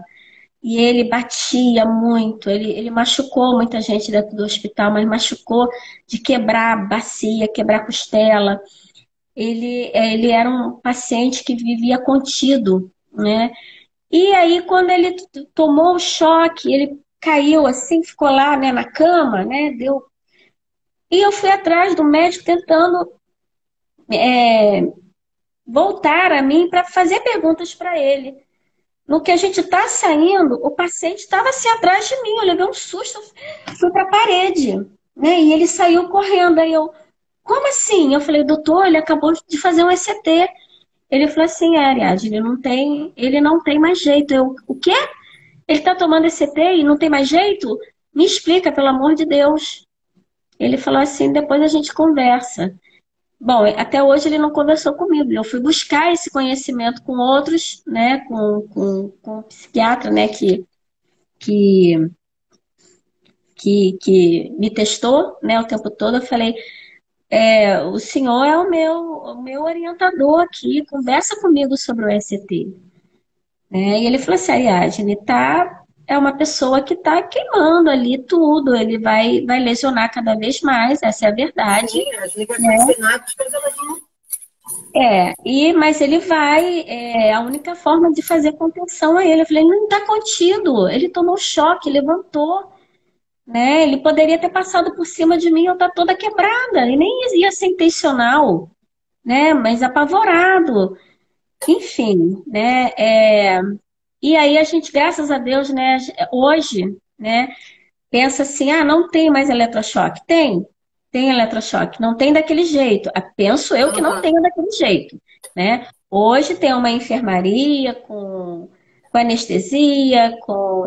e ele batia muito, ele machucou muita gente dentro do hospital, mas machucou de quebrar bacia, quebrar costela. Ele era um paciente que vivia contido, né? E aí, quando ele tomou o choque, ele caiu assim, ficou lá, né, na cama, né? Deu. E eu fui atrás do médico tentando voltar a mim para fazer perguntas para ele. No que a gente está saindo, o paciente estava assim atrás de mim. Eu levei um susto, fui para a parede, né? E ele saiu correndo. Aí eu, como assim? Eu falei, doutor, ele acabou de fazer um ECT. Ele falou assim, Ariadne, ele não tem mais jeito. Eu, o quê? Ele está tomando ECT e não tem mais jeito? Me explica, pelo amor de Deus. Ele falou assim, depois a gente conversa. Bom, até hoje ele não conversou comigo. Eu fui buscar esse conhecimento com outros, né, com um psiquiatra, né, que, que me testou, né, o tempo todo. Eu falei, o senhor é o meu orientador aqui, conversa comigo sobre o ECT. Né? E ele falou assim, Ariadne, é uma pessoa que está queimando ali tudo, ele vai lesionar cada vez mais, essa é a verdade. Sim, as ligações Né? sinápticas, elas não... Mas ele a única forma de fazer contenção a ele. Eu falei, ele não está contido, ele tomou choque, levantou, né? Ele poderia ter passado por cima de mim, eu estou toda quebrada, e nem ia ser intencional, né? Mas apavorado, enfim, né? E aí a gente, graças a Deus, né, hoje, né, pensa assim, não tem mais eletrochoque. Tem eletrochoque, não tem daquele jeito. Penso eu que não tenha daquele jeito, né? Hoje tem uma enfermaria com anestesia,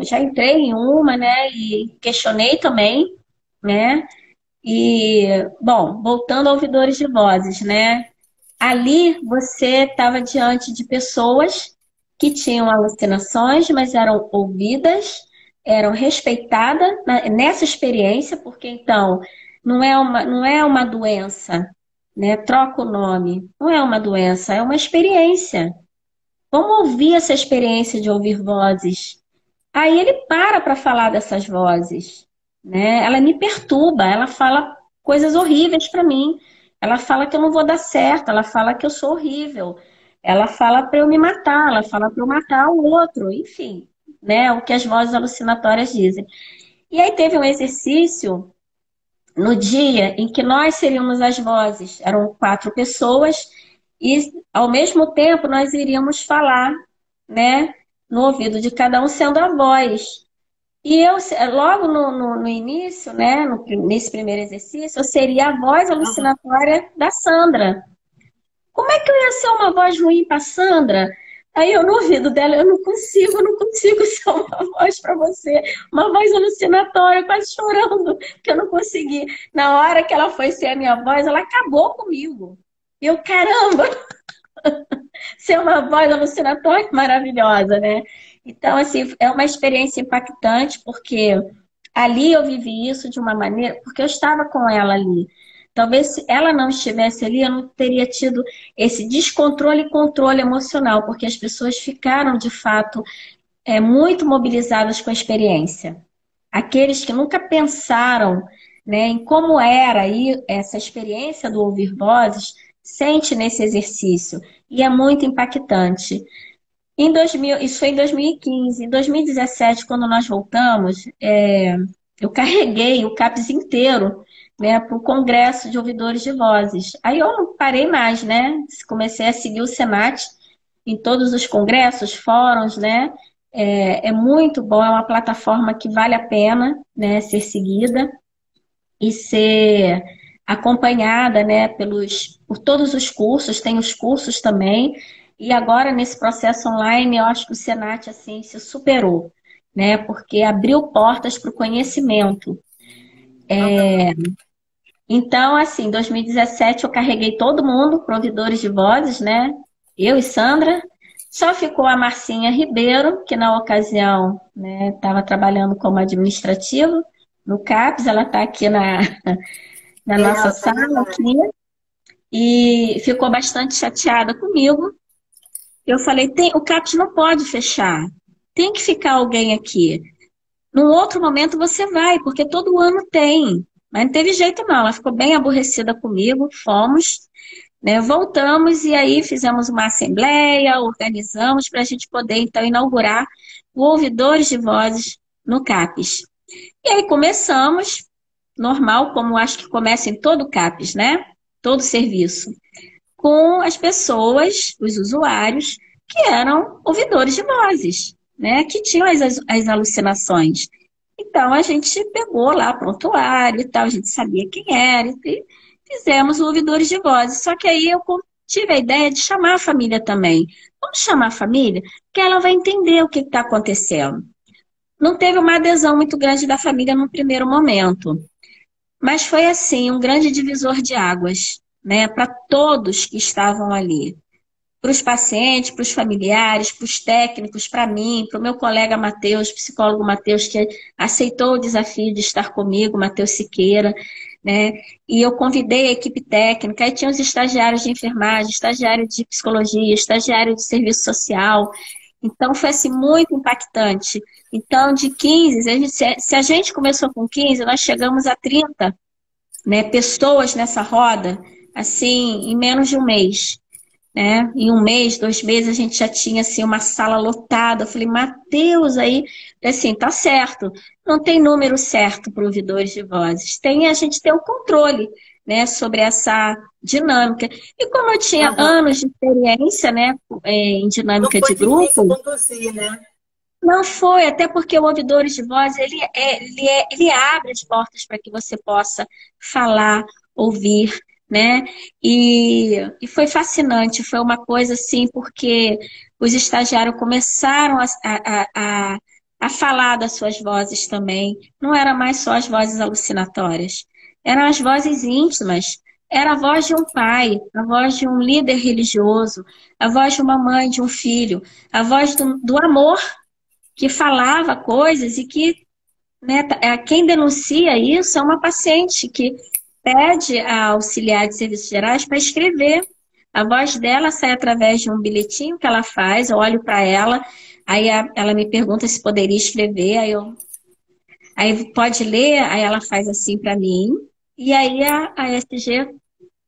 já entrei em uma, né, e questionei também, né? E, bom, voltando a ouvidores de vozes, né? Ali você estava diante de pessoas que tinham alucinações, mas eram ouvidas, eram respeitadas nessa experiência, porque então não é uma doença, né? Troca o nome, não é uma doença, é uma experiência. Vamos ouvir essa experiência de ouvir vozes. Aí ele para falar dessas vozes, né? Ela me perturba, ela fala coisas horríveis para mim. Ela fala que eu não vou dar certo, ela fala que eu sou horrível. Ela fala para eu me matar, ela fala para eu matar o outro, enfim, né? O que as vozes alucinatórias dizem. E aí teve um exercício no dia em que nós seríamos as vozes, eram 4 pessoas, e ao mesmo tempo nós iríamos falar, né, no ouvido de cada um sendo a voz. E eu, logo no início, né, nesse primeiro exercício, eu seria a voz alucinatória da Sandra. Como é que eu ia ser uma voz ruim para Sandra? Aí eu no ouvido dela, eu não consigo ser uma voz para você. Uma voz alucinatória, quase chorando, que eu não consegui. Na hora que ela foi ser a minha voz, ela acabou comigo. E eu, caramba, ser uma voz alucinatória maravilhosa, né? Então, assim, é uma experiência impactante, porque ali eu vivi isso de uma maneira, porque eu estava com ela ali. Talvez se ela não estivesse ali, eu não teria tido esse descontrole e controle emocional, porque as pessoas ficaram, de fato, muito mobilizadas com a experiência. Aqueles que nunca pensaram, né, em como era aí essa experiência do ouvir vozes, sente nesse exercício. E é muito impactante. Isso foi em 2015. Em 2017, quando nós voltamos, eu carreguei o CAPES inteiro, né, para o Congresso de Ouvidores de Vozes. Aí eu não parei mais, né? Comecei a seguir o Senat em todos os congressos, fóruns, né? É muito bom, é uma plataforma que vale a pena, né, ser seguida e ser acompanhada, né, por todos os cursos, tem os cursos também. E agora, nesse processo online, eu acho que o Senat assim, se superou, né? Porque abriu portas para o conhecimento. Então, assim, em 2017 eu carreguei todo mundo para ouvidores de vozes, né? Eu e Sandra. Só ficou a Marcinha Ribeiro, que na ocasião estava trabalhando como administrativa no CAPES. Ela está aqui na nossa sala aqui. E ficou bastante chateada comigo. Eu falei, o CAPES não pode fechar. Tem que ficar alguém aqui. Num outro momento você vai, porque todo ano tem. Mas não teve jeito não. Ela ficou bem aborrecida comigo. Fomos, né, voltamos e aí fizemos uma assembleia, organizamos para a gente poder, então, inaugurar o Ouvidores de Vozes no CAPES. E aí começamos, normal, como acho que começa em todo CAPES, né? Todo serviço. Com as pessoas, os usuários, que eram ouvidores de vozes, né? Que tinham as alucinações. Então, a gente pegou lá o prontuário e tal, a gente sabia quem era, e fizemos o ouvidores de vozes. Só que aí eu tive a ideia de chamar a família também. Vamos chamar a família, que ela vai entender o que está acontecendo. Não teve uma adesão muito grande da família no primeiro momento, mas foi, assim, um grande divisor de águas, né, para todos que estavam ali. Para os pacientes, para os familiares, para os técnicos, para mim, para o meu colega Matheus, psicólogo Matheus, que aceitou o desafio de estar comigo, Matheus Siqueira, né? E eu convidei a equipe técnica, aí tinha os estagiários de enfermagem, estagiário de psicologia, estagiário de serviço social. Então, foi assim, muito impactante. Então, de 15, se a gente começou com 15, nós chegamos a 30, né, pessoas nessa roda, assim, em menos de um mês. Né? Em um mês, 2 meses, a gente já tinha assim, uma sala lotada. Eu falei, Mateus, aí, assim, tá certo. Não tem número certo para ouvidores de vozes. A gente tem o controle, né, sobre essa dinâmica. E como eu tinha anos de experiência, né, em dinâmica de grupo, não foi difícil conduzir, né? Não foi, até porque o ouvidores de voz, ele abre as portas para que você possa falar, ouvir, né? E foi fascinante, foi uma coisa assim, porque os estagiários começaram a falar das suas vozes também. Não era mais só as vozes alucinatórias, eram as vozes íntimas. Era a voz de um pai, a voz de um líder religioso, a voz de uma mãe, de um filho, a voz do amor, que falava coisas e que, né, quem denuncia isso é uma paciente que pede a auxiliar de serviços gerais para escrever. A voz dela sai através de um bilhetinho que ela faz, eu olho para ela, aí ela me pergunta se poderia escrever, aí pode ler, aí ela faz assim para mim, e aí a SG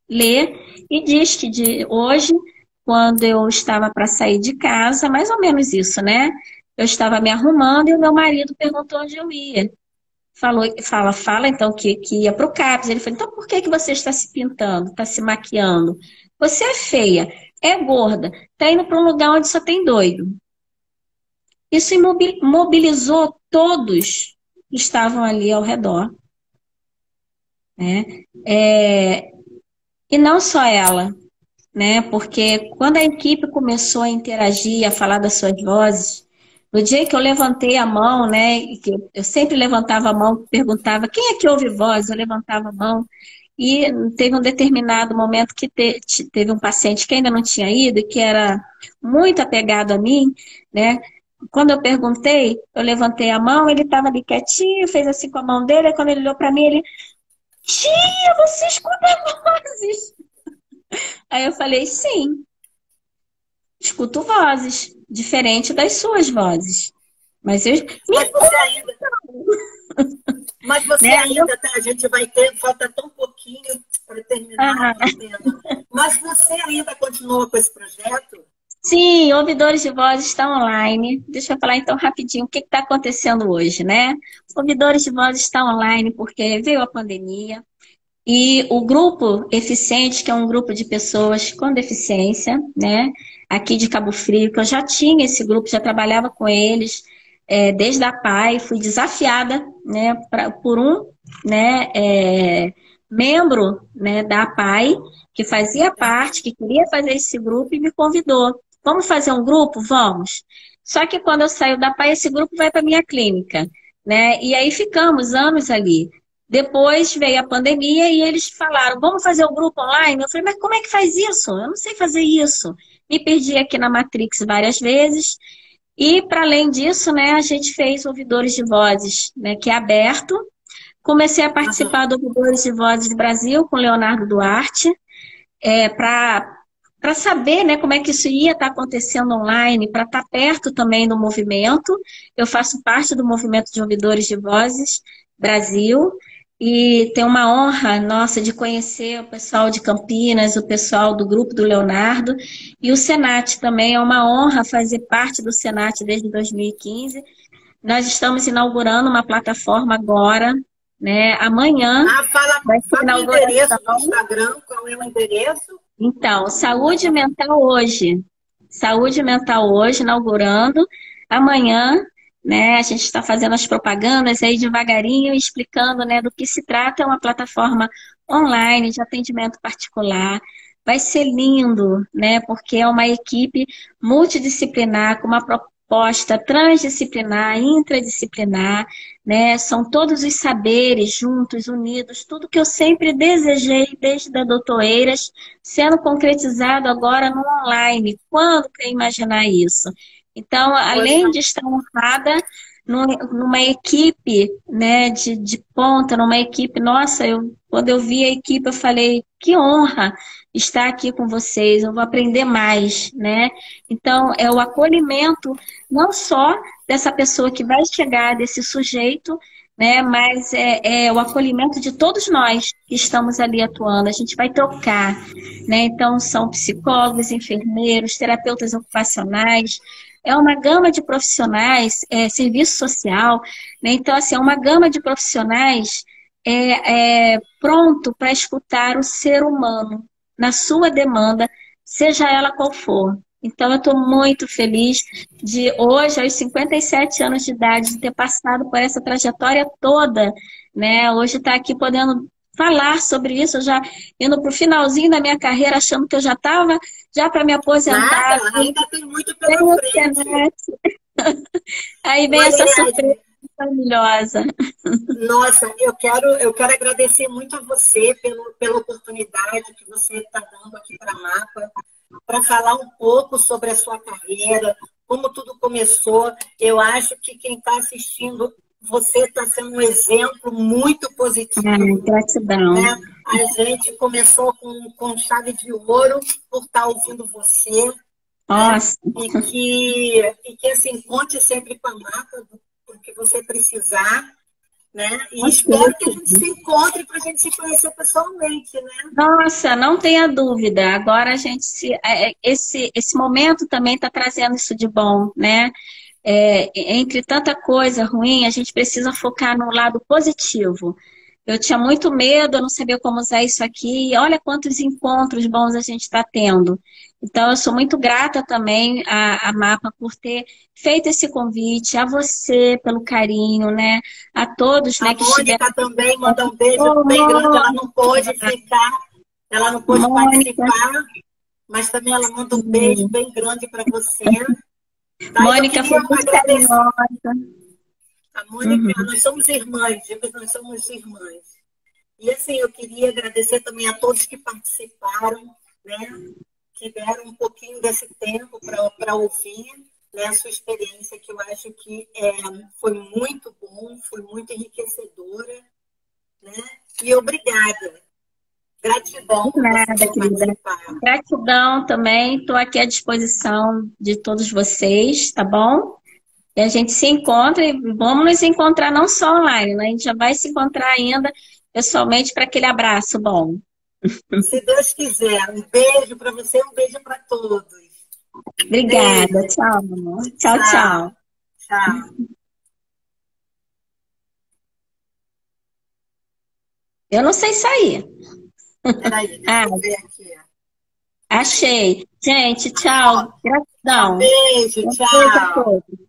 lê e diz que hoje, quando eu estava para sair de casa, mais ou menos isso, né? Eu estava me arrumando e o meu marido perguntou onde eu ia. Fala então que ia para o CAPS. Ele falou, então por que você está se pintando, está se maquiando? Você é feia, é gorda, está indo para um lugar onde só tem doido. Isso mobilizou todos que estavam ali ao redor. Né? E não só ela, né? Porque quando a equipe começou a interagir, a falar das suas vozes, no dia que eu levantei a mão, né? Que eu sempre levantava a mão, perguntava quem é que ouve voz, eu levantava a mão. E teve um determinado momento que teve um paciente que ainda não tinha ido e que era muito apegado a mim, né? Quando eu perguntei, eu levantei a mão, ele estava ali quietinho, fez assim com a mão dele, e quando ele olhou para mim, ele, tia, você escuta vozes? Aí eu falei, sim, escuto vozes, diferente das suas vozes. Mas eu. Mas você ainda, tá? A gente vai ter, falta tão pouquinho para terminar o tema. Mas você ainda continua com esse projeto? Sim, ouvidores de voz estão online. Deixa eu falar então rapidinho o que está acontecendo hoje, né? Ouvidores de voz estão online porque veio a pandemia. E o grupo Eficiente, que é um grupo de pessoas com deficiência, né, aqui de Cabo Frio, que eu já tinha esse grupo, já trabalhava com eles desde a PAI, fui desafiada, né, por um, né, membro, né, da PAI, que fazia parte, que queria fazer esse grupo e me convidou. Vamos fazer um grupo? Vamos. Só que quando eu saio da PAI, esse grupo vai para minha clínica, né, e aí ficamos anos ali. Depois veio a pandemia e eles falaram, vamos fazer o grupo online? Eu falei, mas como é que faz isso? Eu não sei fazer isso. Me perdi aqui na Matrix várias vezes. E, para além disso, né, a gente fez ouvidores de vozes, né, que é aberto. Comecei a participar do Ouvidores de Vozes do Brasil com o Leonardo Duarte, para saber, né, como é que isso ia estar acontecendo online, para estar perto também do movimento. Eu faço parte do movimento de ouvidores de vozes Brasil. E tem uma honra nossa de conhecer o pessoal de Campinas, o pessoal do grupo do Leonardo e o Senat também. É uma honra fazer parte do Senat desde 2015. Nós estamos inaugurando uma plataforma agora, né? Amanhã. Fala o endereço do Instagram, qual é o endereço? Então, Saúde Mental Hoje. Saúde Mental Hoje, inaugurando. Amanhã, né, a gente está fazendo as propagandas aí devagarinho, explicando, né, do que se trata. É uma plataforma online de atendimento particular. Vai ser lindo, né, porque é uma equipe multidisciplinar, com uma proposta transdisciplinar, intradisciplinar, né, são todos os saberes juntos, unidos, tudo que eu sempre desejei desde a doutoreiras, sendo concretizado agora no online. Quando que eu ia imaginar isso? Então, além de estar honrada numa equipe, né, de ponta, numa equipe, nossa, eu Quando eu vi a equipe, eu falei, que honra estar aqui com vocês, eu vou aprender mais, né? Então, é o acolhimento não só dessa pessoa que vai chegar, desse sujeito, né? Mas é o acolhimento de todos nós que estamos ali atuando. A gente vai trocar, né? Então, são psicólogos, enfermeiros, terapeutas ocupacionais, é uma gama de profissionais, serviço social, né? Então, assim, é uma gama de profissionais pronto para escutar o ser humano na sua demanda, seja ela qual for. Então, eu estou muito feliz de hoje, aos 57 anos de idade, de ter passado por essa trajetória toda, né? Hoje estar aqui podendo falar sobre isso, já indo para o finalzinho da minha carreira, achando que eu já estava já para me aposentar. Nada, ainda tem muito pela frente. Aí vem essa surpresa maravilhosa. Nossa, eu quero agradecer muito a você pela oportunidade que você está dando aqui para a Mapa, para falar um pouco sobre a sua carreira, como tudo começou. Eu acho que quem está assistindo, você está sendo um exemplo muito positivo. Gratidão. Né? A gente começou com chave de ouro por estar ouvindo você. Nossa. Né? E que assim, conte sempre com a Mapa, porque você precisar, né? E espero que a gente se encontre para a gente se conhecer pessoalmente, né? Nossa, não tenha dúvida. Agora a gente esse momento também está trazendo isso de bom, né? Entre tanta coisa ruim, a gente precisa focar no lado positivo. Eu tinha muito medo, eu não sabia como usar isso aqui. E olha quantos encontros bons a gente está tendo. Então, eu sou muito grata também à Mapa por ter feito esse convite, a você pelo carinho, né? A todos, né, que estiveram... A Mônica também manda um beijo bem grande, ela não pôde ficar, ela não pôde participar, mas também ela manda um beijo bem grande para você. Tá? Mônica foi muito carinhosa. A Mônica, nós somos irmãs, nós somos irmãs. E assim, eu queria agradecer também a todos que participaram, né? Que deram um pouquinho desse tempo para ouvir, né, a sua experiência, que eu acho que foi muito bom, foi muito enriquecedora, né? E obrigada. Gratidão por participar. Gratidão também, estou aqui à disposição de todos vocês, tá bom? E a gente se encontra e vamos nos encontrar não só online, né? A gente já vai se encontrar ainda pessoalmente para aquele abraço bom. Se Deus quiser. Um beijo para você, um beijo para todos. Obrigada. Beijo. Tchau, amor. Tchau, tchau. Tchau. Eu não sei sair. Peraí, deixa eu ver aqui. Achei. Gente, tchau. Gratidão. Beijo, tchau. Beijo a todos.